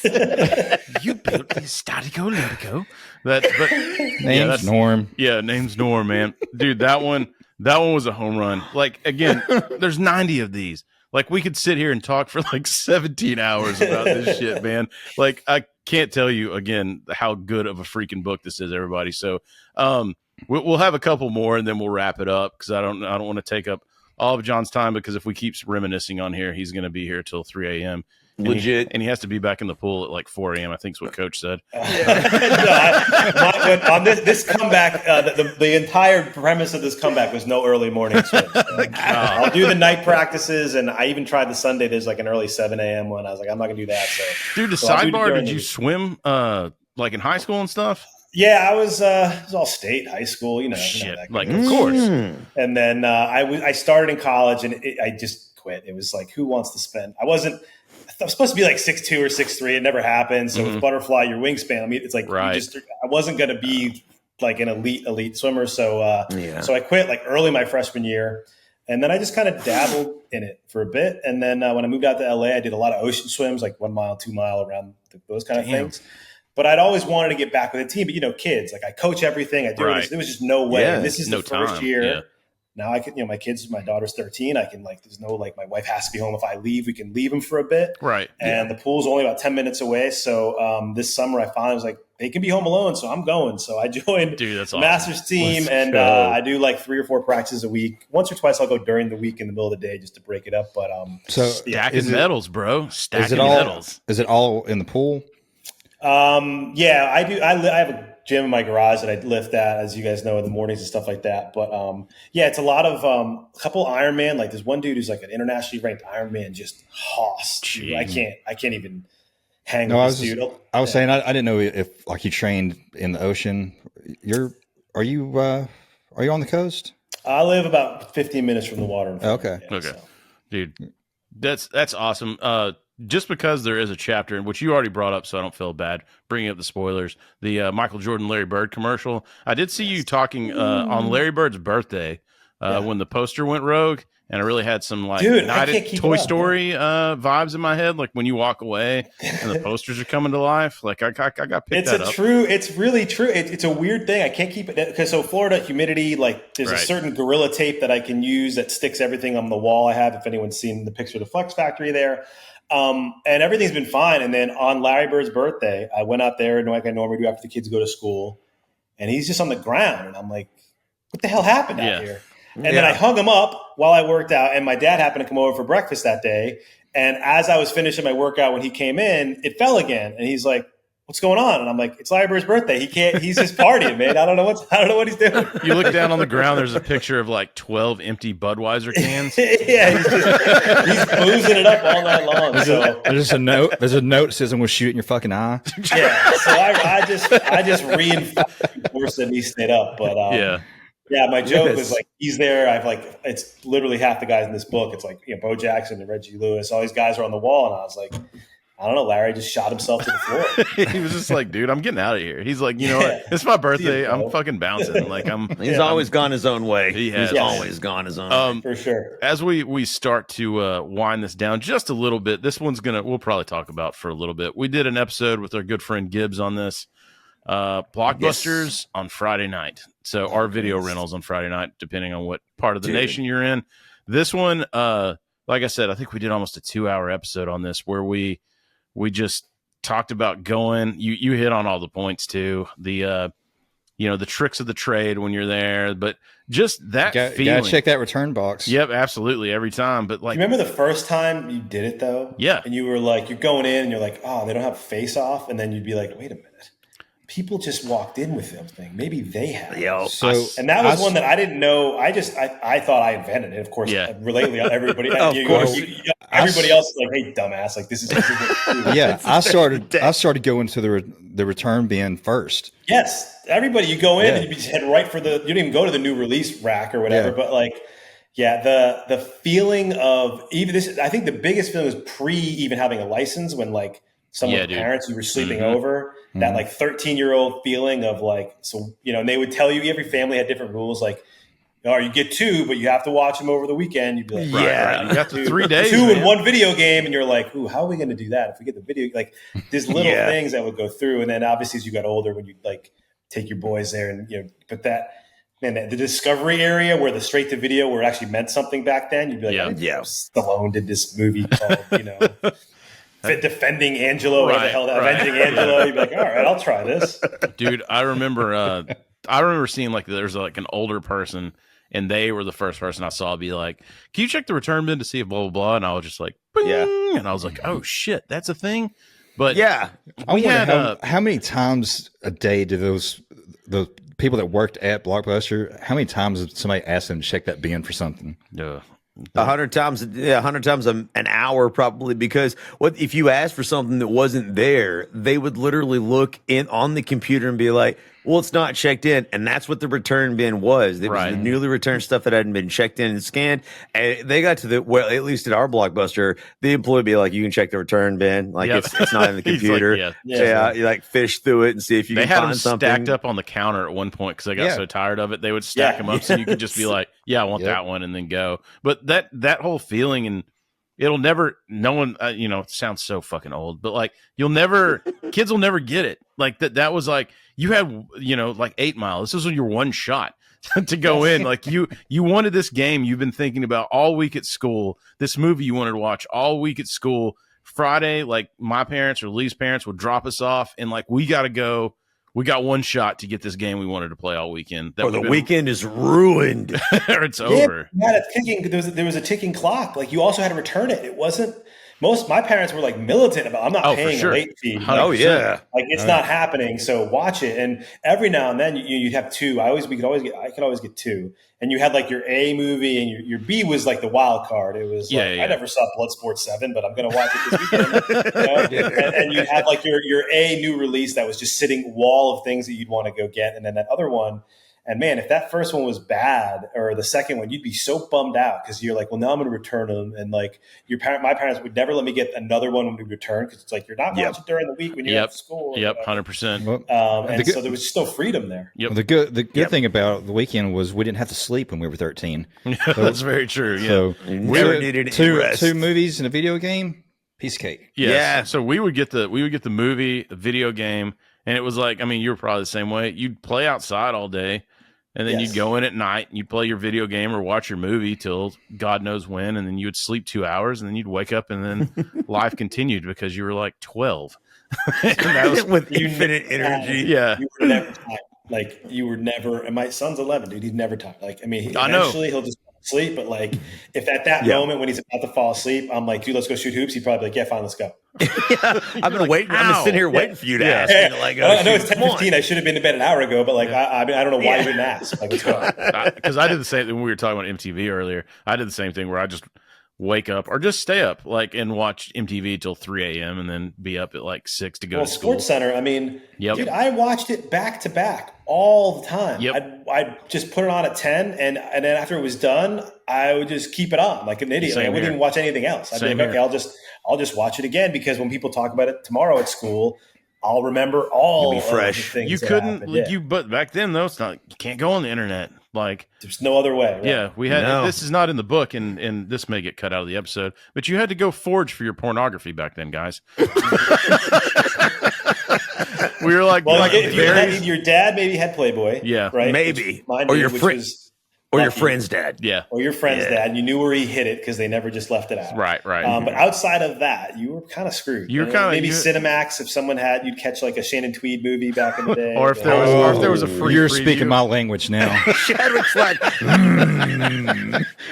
Olimpico. You built the Stadio Olimpico. Name's Norm. Yeah, name's Norm, man. Dude, that one was a home run. Like, again, there's 90 of these. Like, we could sit here and talk for like 17 hours about this shit, man. Like, I can't tell you again how good of a freaking book this is, everybody. So we'll have a couple more and then we'll wrap it up, because I don't want to take up all of John's time, because if we keep reminiscing on here, he's going to be here till 3 a.m. Legit. And he has to be back in the pool at like 4 a.m. I think is what Coach said. On this comeback, the entire premise of this comeback was no early morning swim. I'll do the night practices, and I even tried the Sunday. There's like an early 7 a.m. one. I was like, I'm not going to do that. So, dude, sidebar, did you swim like in high school and stuff? Yeah, I was all state, high school, Shit, like, of course. And then I started in college, and I just quit. It was like, who wants to spend? I was supposed to be like 6'2" or 6'3". It never happened. So with butterfly, your wingspan, I mean, it's like, I wasn't going to be like an elite swimmer. So, so I quit like early my freshman year. And then I just kind of dabbled in it for a bit. And then when I moved out to LA, I did a lot of ocean swims, like 1 mile, 2 mile around those kind of things. But I'd always wanted to get back with a team. But, kids, like, I coach everything. I do it. There was just no way. Yeah, and this is the first year. Yeah. Now I can, my daughter's 13. I can, like, there's no, like, my wife has to be home. If I leave, we can leave them for a bit. Right. And the pool's only about 10 minutes away. So this summer I finally was like, they can be home alone. So I'm going. So I joined the Masters team. And I do like 3 or 4 practices a week. Once or twice I'll go during the week in the middle of the day just to break it up. But stacking medals, bro. Stacking medals. Is it all in the pool? Yeah, I do. I have a gym in my garage that I lift at, as you guys know, in the mornings and stuff like that. But it's a lot of a couple Ironman. Like, there's one dude who's like an internationally ranked Ironman, just hoss. I can't even hang with this dude. I was saying I didn't know if like you trained in the ocean. Are you Are you on the coast? I live about 15 minutes from the water. Okay. So. Dude, that's awesome. Just because there is a chapter in which you already brought up, so I don't feel bad bringing up the spoilers. The Michael Jordan, Larry Bird commercial. I did see you talking on Larry Bird's birthday when the poster went rogue, and I really had some Night at Toy Story vibes in my head. Like when you walk away and the posters are coming to life. Like I got picked that up. It's really true. It's a weird thing. I can't keep it because Florida humidity. Like there's a certain Gorilla Tape that I can use that sticks everything on the wall. I have, if anyone's seen the picture of the Flex Factory there. And everything's been fine. And then on Larry Bird's birthday, I went out there and like I normally do after the kids go to school, and he's just on the ground. And I'm like, what the hell happened out here? And then I hung him up while I worked out. And my dad happened to come over for breakfast that day. And as I was finishing my workout, when he came in, it fell again. And he's like, what's going on? And I'm like, it's Larry Bird's birthday. He's just partying, man. I don't know what he's doing. You look down on the ground, there's a picture of like 12 empty Budweiser cans. Yeah, he's boozing it up all night long. There's a note that says I'm gonna shoot in your fucking eye. Yeah. So I just reinforced that he stayed up. But yeah, my joke was like he's there. It's literally half the guys in this book. It's like Bo Jackson and Reggie Lewis. All these guys are on the wall, and I was like, I don't know. Larry just shot himself to the floor. He was just like, dude, I'm getting out of here. He's like, you know what? It's my birthday. I'm fucking bouncing. Like He's always gone his own way. He's always gone his own way. For sure. As we start to wind this down just a little bit, this one's we'll probably talk about for a little bit. We did an episode with our good friend Gibbs on this. Blockbusters on Friday night. So our video rentals on Friday night, depending on what part of the nation you're in. This one, like I said, I think we did almost a 2-hour episode on this where we just talked about going. You hit on all the points too. The the tricks of the trade when you're there, but just that feeling. Gotta check that return box. Yep, absolutely, every time. But like, you remember the first time you did it though? Yeah. And you were like, you're going in and you're like, oh, they don't have face off, and then you'd be like, wait a minute. People just walked in with them thing. Maybe they have. And that was one that I didn't know. I thought I invented it. Of course, relatedly, everybody. Everybody else is like, "Hey, dumbass! Like this is." Yeah, I started going to the return bin first. Yes, everybody. You go in and you just head right for you didn't even go to the new release rack or whatever. Yeah. But like, the feeling of even this. I think the biggest feeling was pre even having a license when like. Some of the parents who were sleeping over, that like 13-year-old feeling of like, and they would tell you every family had different rules. Like, you get 2, but you have to watch them over the weekend. You'd be like, right. You got 3 days, 2 in one video game. And you're like, ooh, how are we going to do that? If we get the video, like there's little things that would go through. And then obviously as you got older, when you like take your boys there and, but the discovery area where the straight to video where it actually meant something back then, you'd be like, Stallone did this movie called, defending Angelo, avenging Angelo. You'd be like, all right, I'll try this. Dude, I remember seeing like there's like an older person, and they were the first person I saw be like, "Can you check the return bin to see if blah blah blah?" And I was just like, "Bing!" And I was like, "Oh shit, that's a thing." But I wonder how many times a day do the people that worked at Blockbuster, how many times did somebody ask them to check that bin for something? 100 times, 100 times an hour probably, because if you asked for something that wasn't there, they would literally look in on the computer and be like, well, it's not checked in. And that's what the return bin was. It was the newly returned stuff that hadn't been checked in and scanned. And they got to at least at our Blockbuster, the employee would be like, you can check the return bin. Like it's not in the computer. You like fish through it and see if you can find something. They had them stacked up on the counter at one point because they got so tired of it. They would stack them up so you could just be like, I want that one, and then go. But that whole feeling, and it'll never, no one, it sounds so fucking old, but like kids will never get it. Like that was like, you had, like 8 Mile. This was your one shot to go in. Like you wanted this game you've been thinking about all week at school, this movie you wanted to watch all week at school. Friday, like my parents or Lee's parents would drop us off, and like, we got to go. We got one shot to get this game we wanted to play all weekend. The weekend is ruined. Or it's over. There was a ticking clock. Like you also had to return it. It wasn't. My parents were like militant about, I'm not paying a late fee. Oh yeah. Like it's not happening. So watch it. And every now and then you'd have 2. I could always get 2. And you had like your A movie, and your B was like the wild card. It was I never saw Bloodsport 7, but I'm going to watch it this weekend. And you had like your A new release that was just sitting wall of things that you'd want to go get. And then that other one. And man, if that first one was bad or the second one, you'd be so bummed out because you're like, well, now I'm going to return them. And like my parents would never let me get another one when we return because it's like you're not watching during the week when you're at school. 100%. And so there was still freedom there. Well, the good thing about the weekend was we didn't have to sleep when we were 13. So, that's very true. Yeah, so we never needed two movies and a video game. Piece of cake. Yes. Yeah. So we would get the movie, the video game, and it was like, I mean, you were probably the same way. You'd play outside all day, and then you'd go in at night and you'd play your video game or watch your movie till God knows when, and then you would sleep 2 hours, and then you'd wake up, and then life continued because you were like 12. And that was with infinite energy. Yeah. You were never tired. Like you were never. And my son's 11, dude. He's never tired. Like I mean, eventually he'll just sleep, but like if at that moment when he's about to fall asleep, I'm like, dude, let's go shoot hoops. He'd probably be like, yeah, fine, let's go. I've been waiting. I'm sitting here waiting for you to ask. Yeah. Like, I know it's 10:15. I should have been to bed an hour ago, but like I mean, I don't know why you didn't ask. Like, let's go. Because I did the same thing when we were talking about MTV earlier. I did the same thing where I just wake up or just stay up like and watch MTV till 3 a.m. and then be up at like 6 to go to school. Sports Center, I mean, dude, I watched it back to back all the time. I'd just put it on at 10 and then after it was done, I would just keep it on like an idiot. Like, I wouldn't even watch anything else. I'd be like, okay, I'll just watch it again because when people talk about it tomorrow at school, I'll remember all of the things. You couldn't, but back then though, it's not. You can't go on the internet. Like there's no other way. Right? Yeah, we had. This is not in the book, and this may get cut out of the episode. But you had to go forge for your pornography back then, guys. We were like, if your dad maybe had Playboy, right? Maybe, or your friend. Or your friend's dad. Yeah. Or your friend's dad. And you knew where he hid it because they never just left it out. Right. But outside of that, you were kind of screwed. You were kind of maybe Cinemax. If someone you'd catch like a Shannon Tweed movie back in the day. or if there was a free. You're preview. Speaking my language now. Chadwick's like.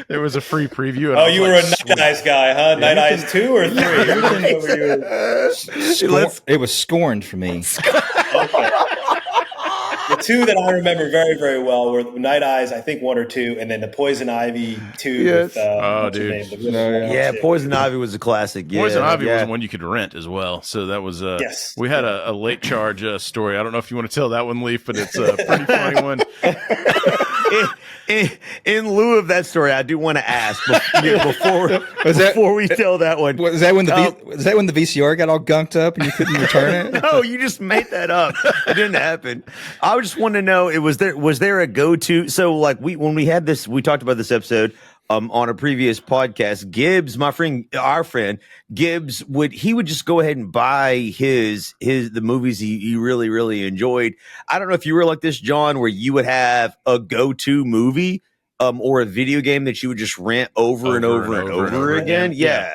There was a free preview. Oh, you were a Night Eyes guy, huh? Night Eyes 2 or 3? It was Scorned for me. Okay. The two that I remember very, very well were Night Eyes, I think 1 or 2, and then the Poison Ivy 2. Yes. With, Poison Ivy was a classic. Yeah, Poison Ivy was one you could rent as well. So that was we had a late charge story. I don't know if you want to tell that one, Leaf, but it's a pretty funny one. In lieu of that story, I do want to ask before we tell that one. Was that when the VCR got all gunked up and you couldn't return it? No, you just made that up. It didn't happen. I just want to know, was there a go-to? So like when we had this, we talked about this episode on a previous podcast. Gibbs, our friend Gibbs would just go ahead and buy the movies he really, really enjoyed. I don't know if you were like this, John, where you would have a go-to movie or a video game that you would just rent over and over again. Yeah.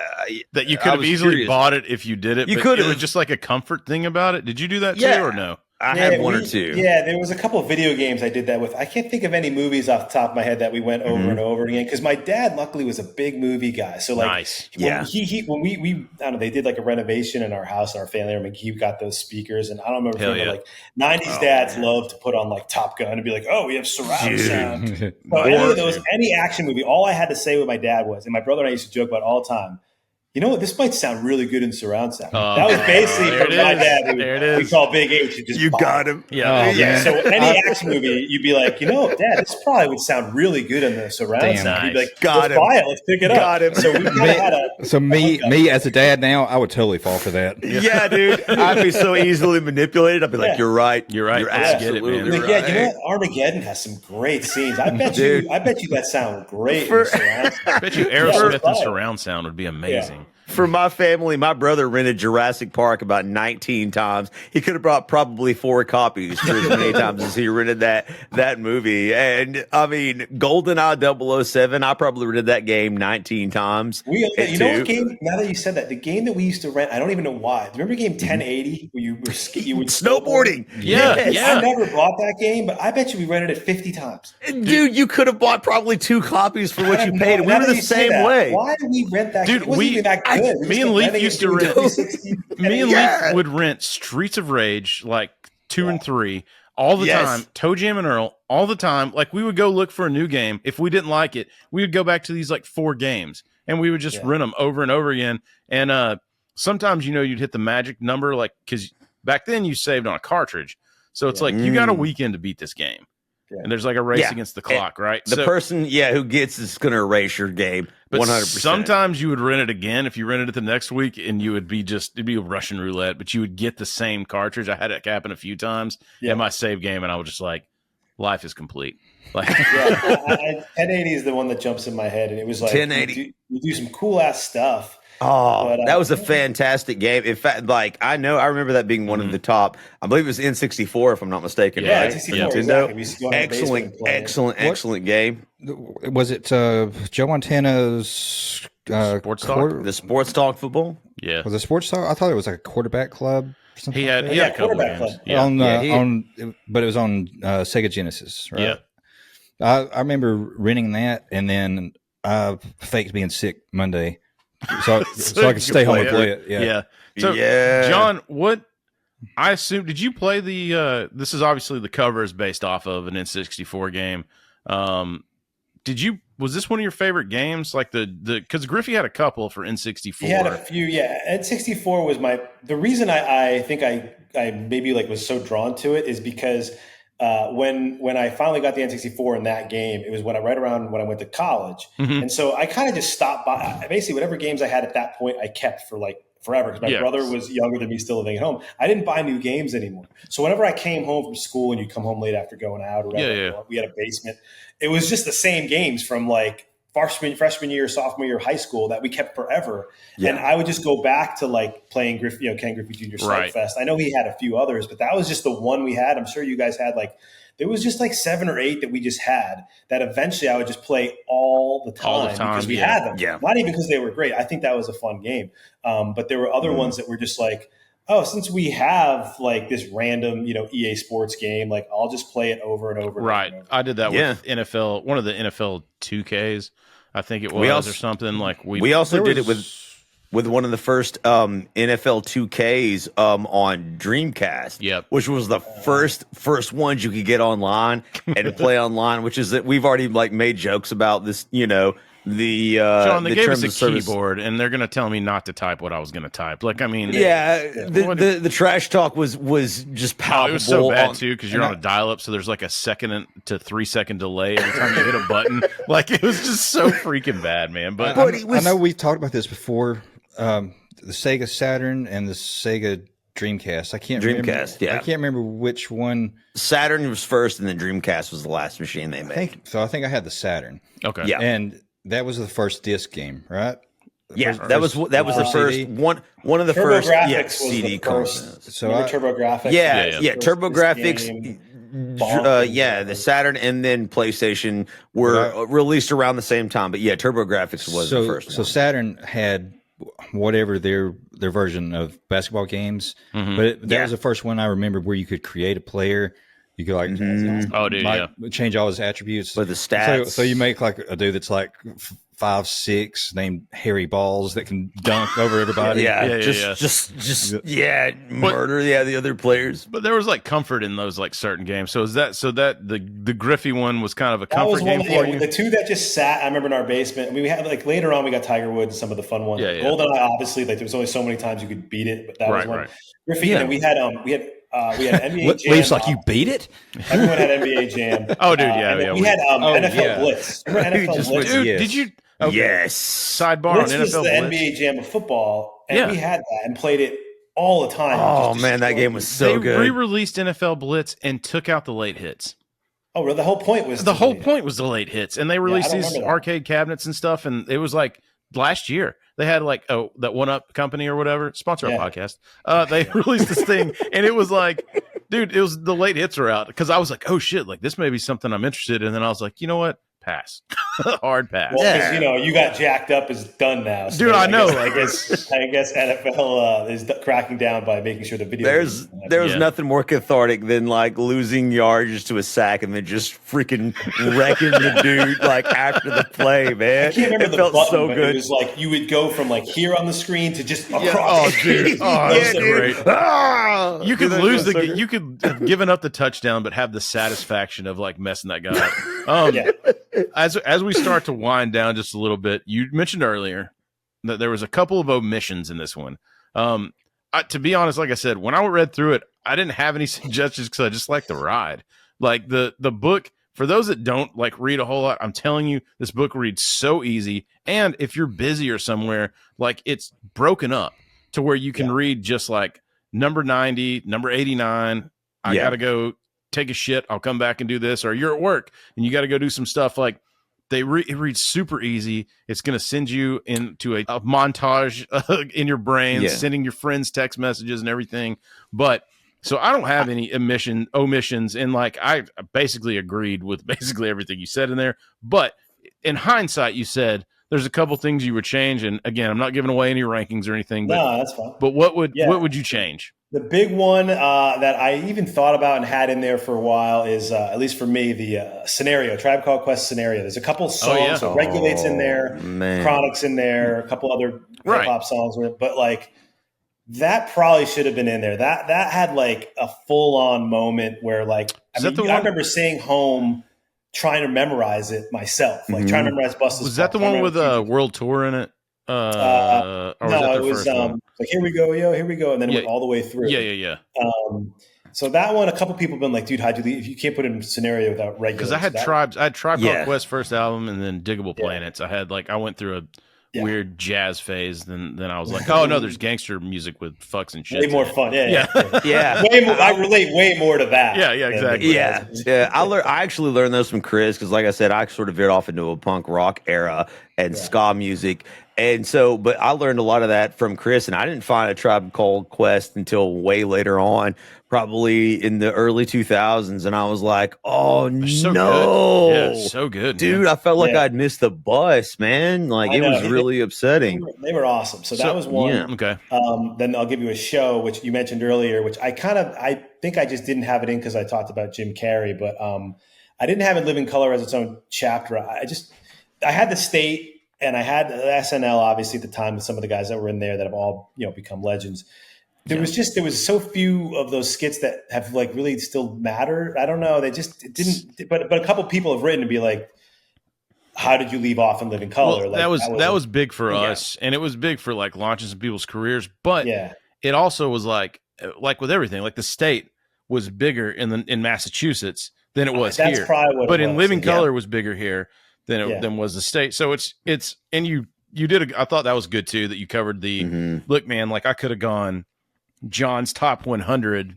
That you could have easily bought it if you did it. You could have. It was just like a comfort thing about it. Did you do that too or no? I had one or two. Yeah, there was a couple of video games I did that with. I can't think of any movies off the top of my head that we went over and over again because my dad luckily was a big movie guy. So like, when we I don't know, they did like a renovation in our house in our family room, and he got those speakers, and I don't remember like 90s dads love to put on like Top Gun and be like, oh, we have surround sound. So any action movie, all I had to say with my dad was, and my brother and I used to joke about it all the time. You know what? This might sound really good in surround sound. That was basically from my dad. We call Big H. You got him. Yeah. So any action movie, you'd be like, you know, Dad, this probably would sound really good in the surround sound. You'd be like, buy it. Let's pick it up. Got him. So we kind of had a. So me as a dad now, I would totally fall for that. Yeah, dude. I'd be so easily manipulated. I'd be like, you're right. You're absolutely right. Like, you know what? Armageddon has some great scenes. I bet you that sound great in surround sound. I bet you Aerosmith and surround sound would be amazing. For my family, my brother rented Jurassic Park about 19 times. He could have brought probably 4 copies for as many times as he rented that movie. And I mean, GoldenEye 007, I probably rented that game 19 times. You know what game? Now that you said that, the game that we used to rent, I don't even know why. Remember game 1080 where you would snowboarding? Yeah. I never bought that game, but I bet you we rented it 50 times. Dude, you could have bought probably 2 copies for what you paid. We were the same way. Why did we rent that? Dude, me and Leaf used to rent. Me and Leaf would rent Streets of Rage like 2 and 3 all the time. Toe Jam and Earl all the time. Like we would go look for a new game. If we didn't like it, we would go back to these like 4 games and we would just rent them over and over again. And sometimes you'd hit the magic number, like because back then you saved on a cartridge, so it's like you got a weekend to beat this game. and there's like a race against the clock, right? The person, who gets is going to erase your game. But 100%. Sometimes you would rent it again if you rented it the next week, and you would be it'd be a Russian roulette, but you would get the same cartridge. I had it happen a few times in my save game, and I was just like, life is complete. Like, 1080 is the one that jumps in my head, and it was like 1080. You do some cool ass stuff. Oh, that was a fantastic game. In fact, like I remember that being one of the top. I believe it was N64, if I'm not mistaken. Yeah, right? N64. Exactly. Excellent game. Was it Joe Montana's Sports Talk? The Sports Talk football? Yeah. Was it Sports Talk? I thought it was like a quarterback club. Or something he had like a couple games. But it was on Sega Genesis, right? Yeah. I remember renting that, and then I faked being sick Monday, so I could stay home and play it. Yeah. So, John, I assume, did you play this is obviously the cover is based off of an N64 game. Was this one of your favorite games? Like because Griffey had a couple for N64. He had a few, N64 was the reason I think I maybe like was so drawn to it is because when I finally got the N64 in that game, it was right around when I went to college. Mm-hmm. And so I kind of just stopped by. Basically, whatever games I had at that point, I kept for like forever because my brother was younger than me, still living at home. I didn't buy new games anymore. So whenever I came home from school, and you come home late after going out or whatever, we had a basement. It was just the same games from like freshman year, sophomore year, high school that we kept forever. Yeah. And I would just go back to like playing Ken Griffey Jr. Slugfest. I know he had a few others, but that was just the one we had. I'm sure you guys had there was just like 7 or 8 that we just had that eventually I would just play all the time because we had them. Yeah. Not even because they were great. I think that was a fun game. But there were other ones that were just like, oh, since we have like this random, EA Sports game, like I'll just play it over and over. Right. And over. I did that with NFL, one of the NFL 2Ks, I think it was, or something. Like we also did it with one of the first NFL 2Ks on Dreamcast, which was the first ones you could get online and play online, which is that we've already like made jokes about this, John, they gave us a keyboard, and they're going to tell me not to type what I was going to type. Like, I mean, the trash talk was just palpable. It was so bad too because you're on a dial-up, so there's like a 2 to 3 second delay every time you hit a button. Like, it was just so freaking bad, man. But I know we've talked about this before. The Sega Saturn and the Sega Dreamcast. I can't remember which one. Saturn was first, and then Dreamcast was the last machine they made. I think I had the Saturn. Okay, yeah, and that was the first disc game, right? That was the first one of the first CD consoles. So TurboGrafx. Yeah, TurboGrafx. The Saturn and then PlayStation were released around the same time, but TurboGrafx was the first one. So Saturn had whatever their version of basketball games, but that was the first one I remember where you could create a player. You could change all his attributes with the stats. So you make like a dude that's like 5'6", named Harry Balls that can dunk over everybody. Murder the other players. But there was like comfort in those like certain games. So that the Griffey one was kind of a comfort game for you. The two that just sat, I remember in our basement. I mean, we had like later on we got Tiger Woods and some of the fun ones. GoldenEye, obviously, like there was only so many times you could beat it, but that was one. Griffey, and we had NBA Jam. Leaf's like, you beat it? Everyone had NBA Jam. Oh, dude, yeah. We had NFL Blitz. Remember NFL Blitz? Dude, did you? Okay. Yes. Sidebar Blitz on NFL was the Blitz. NBA Jam of football, and we had that and played it all the time. Oh, man, that game was so good. They re-released NFL Blitz and took out the late hits. Oh, really? The whole point was the late hits, and they released these arcade cabinets and stuff, and it was like last year. They had like that One Up company or whatever, sponsor our podcast. They released this thing, and it was like, dude, it was the late hits are out because I was like, oh shit, like this may be something I'm interested in. And then I was like, you know what? Pass. Hard pass. Well, because you got jacked up is done now. So dude, I know. I guess NFL is cracking down by making sure the video. There's nothing more cathartic than like losing yards to a sack and then just freaking wrecking the dude like after the play, man. I can't remember it felt button, so but good. It was like you would go from like here on the screen to just across. Oh, dude. That's great. You could lose you could have given up the touchdown, but have the satisfaction of like messing that guy up. As we start to wind down just a little bit, you mentioned earlier that there was a couple of omissions in this one. To be honest, like I said, when I read through it, I didn't have any suggestions because I just like the ride. Like the book for those that don't like read a whole lot, I'm telling you, this book reads so easy. And if you're busy or somewhere, like it's broken up to where you can read just like number 90, number 89. I got to go take a shit. I'll come back and do this. Or you're at work and you got to go do some stuff. Like it reads super easy. It's going to send you into a montage in your brain, sending your friends text messages and everything. But so I don't have any omissions, and like I basically agreed with basically everything you said in there. But in hindsight, you said there's a couple things you would change. And again, I'm not giving away any rankings or anything. But, no, that's fine. But what would you change? The big one that I even thought about and had in there for a while is, at least for me, the scenario, Tribe Called Quest scenario. There's a couple songs, so Regulate's in there, Chronic's in there, a couple other hip-hop songs, but like that probably should have been in there. That had like a full-on moment where like, I remember staying home trying to memorize it myself, like trying to memorize Busta's. Was that the one with a world tour in it? No, it was like here we go, and then it went all the way through. Yeah. So that one, a couple people have been like, dude, how'd you leave? If you can't put it in scenario without regular. Because I had Tribe Called Quest first album, and then Diggable Planets. I had I went through a weird jazz phase. Then I was like, oh no, there's gangster music with fucks and shit. Way more fun, yeah. Yeah. I relate way more to that. Yeah, exactly. Yeah. I actually learned those from Chris because, like I said, I sort of veered off into a punk rock era and ska music. And so, but I learned a lot of that from Chris, and I didn't find a Tribe Called Quest until way later on, probably in the early 2000s. And I was like, oh, so no. Good. Yeah, so good. Dude, man. I felt like I'd missed the bus, man. Like, it was really upsetting. They were awesome. So that was one. Yeah, okay. Then I'll give you a show, which you mentioned earlier, which I think I just didn't have it in because I talked about Jim Carrey, but I didn't have it Living Color as its own chapter. I had The State. And I had SNL, obviously, at the time with some of the guys that were in there that have all, become legends. There was so few of those skits that have like really still mattered. I don't know. It didn't, but a couple people have written to be like, how did you leave off in Living Color? Well, that was big for us. And it was big for like launching some people's careers. But it also was like with everything, like The State was bigger in Massachusetts than it was here. But in Living Color was bigger here than was The State. So it's and you did I thought that was good too, that you covered the look, man, like I could have gone John's top 100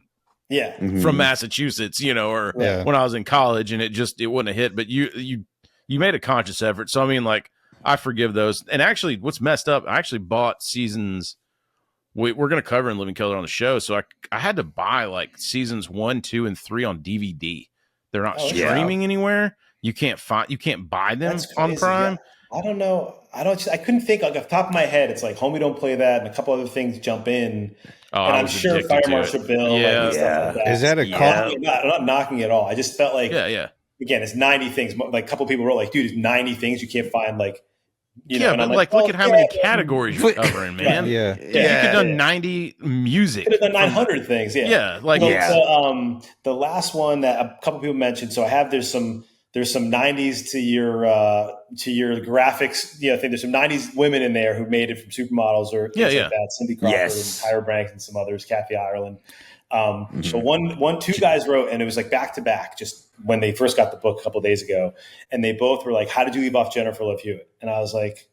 from Massachusetts, or when I was in college, and it wouldn't have hit, but you made a conscious effort. So I mean, like, I forgive those. And actually what's messed up, I actually bought seasons we're going to cover in Living Color on the show, so I had to buy like seasons 1, 2, and 3 on DVD. They're not streaming anywhere. You can't buy them on Prime. Yeah. I don't know. I couldn't think off the top of my head. It's like Homie Don't Play That, and a couple other things jump in. Oh, and I'm sure Fire Marshal Bill. Yeah. Stuff like that. Is that a call? I'm not knocking it at all. I just felt like, again, it's 90 things. Like a couple people wrote like, dude, it's 90 things you can't find. Like, but like, look at how many categories you're covering, man. Yeah. You could have done 90 music. Could have done 900 things. Yeah. The last one that a couple people mentioned. So I have there's some 90s to your graphics. I think there's some 90s women in there who made it from supermodels or things like that. Cindy Crawford and Tyra Banks and some others, Kathy Ireland. So two guys wrote, and it was like back to back, just when they first got the book a couple of days ago, and they both were like, "How did you leave off Jennifer Love Hewitt?" And I was like,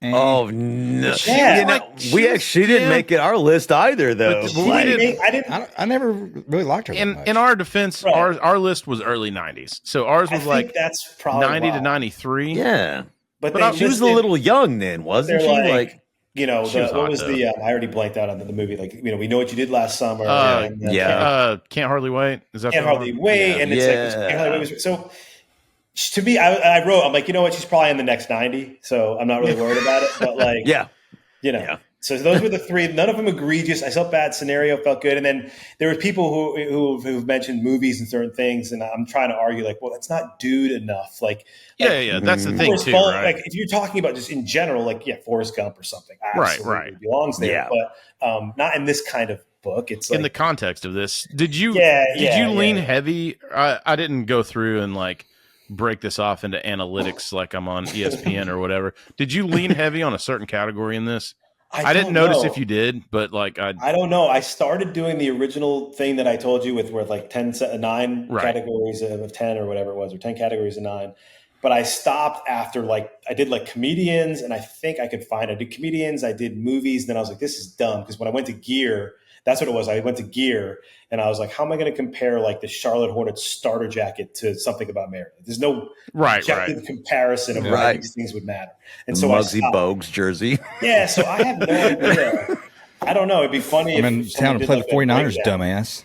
"Oh no, she actually didn't make it our list either, though. I never really liked her. In our defense, our list was early 90s, so ours was like that's probably 90 to 93. Yeah, but she was a little young then, wasn't she? Like what was the? I already blanked out on the movie. Like, We Know What You Did Last Summer. Can't Hardly Wait. Is that Can't Hardly Wait? And it's like Can't Hardly Wait. So to me, I wrote, I'm like, you know what? She's probably in the next 90, so I'm not really worried about it. But like, So those were the three. None of them egregious. I felt bad. Scenario felt good. And then there were people who've mentioned movies and certain things, and I'm trying to argue like, well, that's not dude enough. Like that's the thing too, right? Like if you're talking about just in general, like Forrest Gump or something, right, belongs there, but not in this kind of book. It's in the context of this. Did you lean heavy? I didn't go through and like break this off into analytics like I'm on ESPN or whatever. Did you lean heavy on a certain category in this? I didn't notice if you did, but like I don't know. I started doing the original thing that I told you with like 9 categories of 10 or whatever it was, or 10 categories of 9. But I stopped after like I did like comedians, and I think I did comedians, I did movies, and then I was like, this is dumb, because when I went to gear, that's what it was. I went to gear and I was like, how am I going to compare like the Charlotte Hornets starter jacket to Something About Mary? There's no objective comparison of why these things would matter. And so Muggsy Bogues jersey. Yeah, so I have no idea. I don't know. It'd be funny if in town to play the 49ers, dumbass.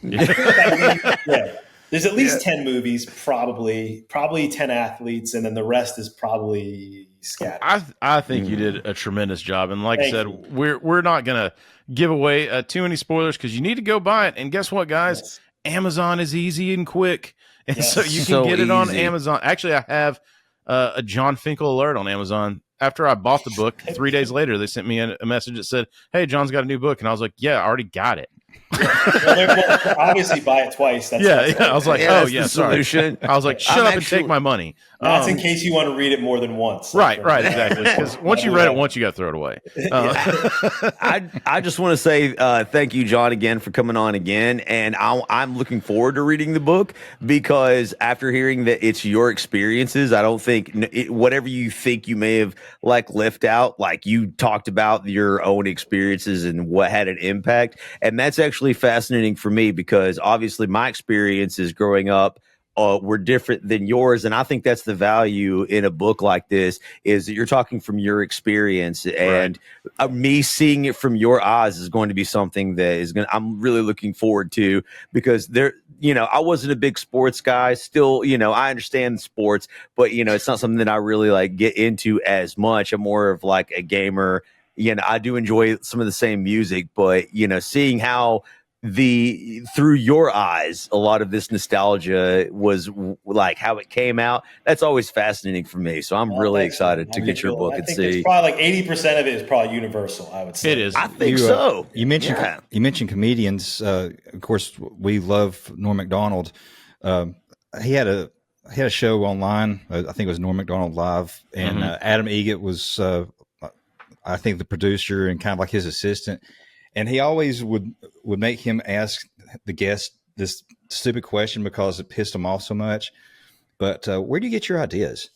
Yeah. There's at least 10 movies, probably 10 athletes, and then the rest is probably scattered. I think you did a tremendous job. And like I said, we're not going to give away too many spoilers, because you need to go buy it. And guess what, guys? Yes. Amazon is easy and quick. And so you can get it on Amazon. Actually, I have a Jon Finkel alert on Amazon. After I bought the book, 3 days later, they sent me a message that said, hey, John's got a new book. And I was like, yeah, I already got it. Well, obviously buy it twice. That's I was like, solution. I was like, shut up and take my money. That's in case you want to read it more than once. Right, exactly. Because once you read it once, you got to throw it away. I just want to say thank you, John, again for coming on again, and I'm looking forward to reading the book, because after hearing that it's your experiences, I don't think whatever you think you may have like left out, like you talked about your own experiences and what had an impact, and that's actually fascinating for me, because obviously my experiences growing up were different than yours, and I think that's the value in a book like this, is that you're talking from your experience, and me seeing it from your eyes is going to be something that I'm really looking forward to, because I wasn't a big sports guy. Still, I understand sports, but it's not something that I really like get into as much. I'm more of like a gamer. I do enjoy some of the same music, but seeing how through your eyes, a lot of this nostalgia was like how it came out. That's always fascinating for me. So I'm really excited to get your book and see. It's probably like 80% of it is probably universal, I would say. It is. I think so. You mentioned comedians. Of course, we love Norm Macdonald. He had a show online. I think it was Norm Macdonald Live, and Adam Egget was, I think, the producer and kind of like his assistant. And he always would make him ask the guest this stupid question because it pissed him off so much. But where do you get your ideas?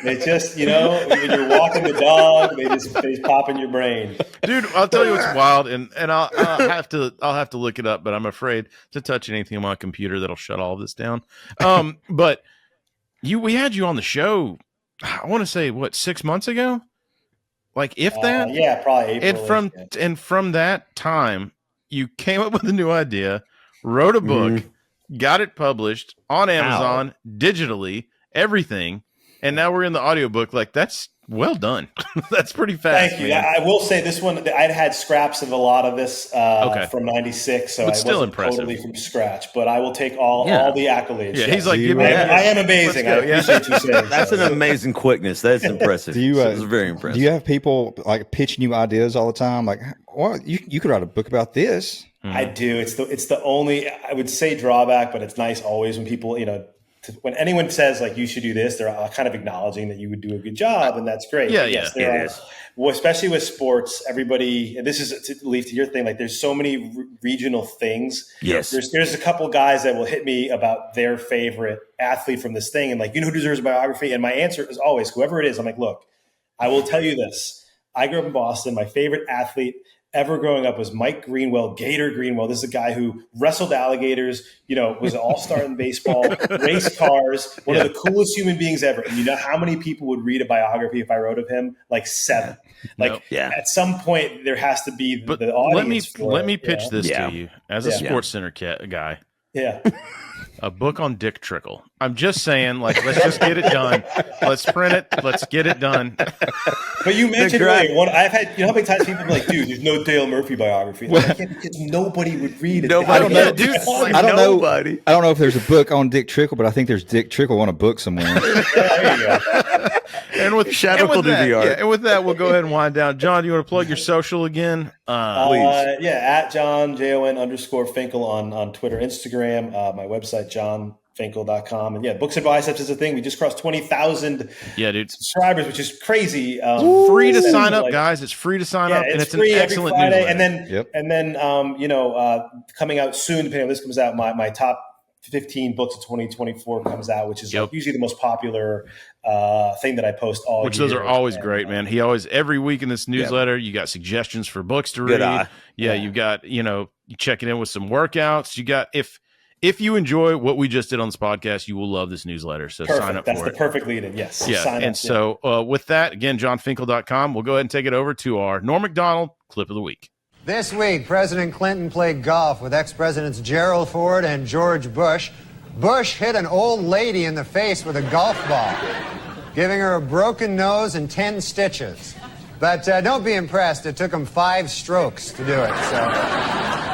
They just, when you're walking the dog, they just pop in your brain. Dude, I'll tell you what's wild, and I'll have to look it up, but I'm afraid to touch anything on my computer that'll shut all of this down. But we had you on the show, I want to say 6 months ago, like if that. Yeah, probably April. And from that time, you came up with a new idea, wrote a book, got it published on Amazon digitally, everything, and now we're in the audiobook. Like, that's well done. That's pretty fast. Thank you. I will say this one, I'd had scraps of a lot of this from 96, so it's I still wasn't impressive. Totally from scratch, but I will take all the accolades. Yeah, he's like, I am amazing. I appreciate you saying that's an amazing quickness. That's impressive. It's very impressive. Do you have people like pitch new ideas all the time? Like, well, you could write a book about this. I do. It's the only, I would say, drawback, but it's nice always when people, when anyone says like you should do this, they're kind of acknowledging that you would do a good job, and that's great. Yeah, yes, it is. Well, especially with sports, everybody. And this is to leave to your thing. Like, there's so many regional things. Yes, there's a couple guys that will hit me about their favorite athlete from this thing, and like, who deserves a biography? And my answer is always whoever it is. I'm like, look, I will tell you this. I grew up in Boston. My favorite athlete ever growing up was Mike Greenwell, Gator Greenwell. This is a guy who wrestled alligators, was an all-star in baseball, raced cars, one of the coolest human beings ever. And you know how many people would read a biography if I wrote of him? Like 7. At some point there has to be the audience. Let me pitch this to you as a Sports Center guy. Yeah. A book on Dick Trickle. I'm just saying, like, let's just get it done. Let's print it. Let's get it done. But you mentioned earlier, I've had, how many times people are like, dude, there's no Dale Murphy biography. Because nobody would read it. I don't know, dude. I don't know if there's a book on Dick Trickle, but I think there's Dick Trickle on a book somewhere. There you go. And with that, we'll go ahead and wind down. John, do you want to plug your social again? Please. At Jon, Jon_Finkel on Twitter, Instagram. My website, jonfinkel.com. And yeah, Books and Biceps is a thing. We just crossed 20,000 subscribers, which is crazy. Free to sign up, guys. It's free to sign up, and it's free an excellent newsletter. And then coming out soon, depending on when this comes out, my top 15 books of 2024 comes out, which is like usually the most popular thing that I post all year. Those are always great, man. He always, every week in this newsletter, you got suggestions for books to read. You've got, you checking in with some workouts. You got, if you enjoy what we just did on this podcast, you will love this newsletter. So sign up for it. That's the perfect lead in. Yes. Yeah. Sign up, so with that, again, jonfinkel.com, we'll go ahead and take it over to our Norm Macdonald clip of the week. This week, President Clinton played golf with ex-presidents Gerald Ford and George Bush. Bush hit an old lady in the face with a golf ball, giving her a broken nose and 10 stitches. But don't be impressed. It took him 5 strokes to do it. So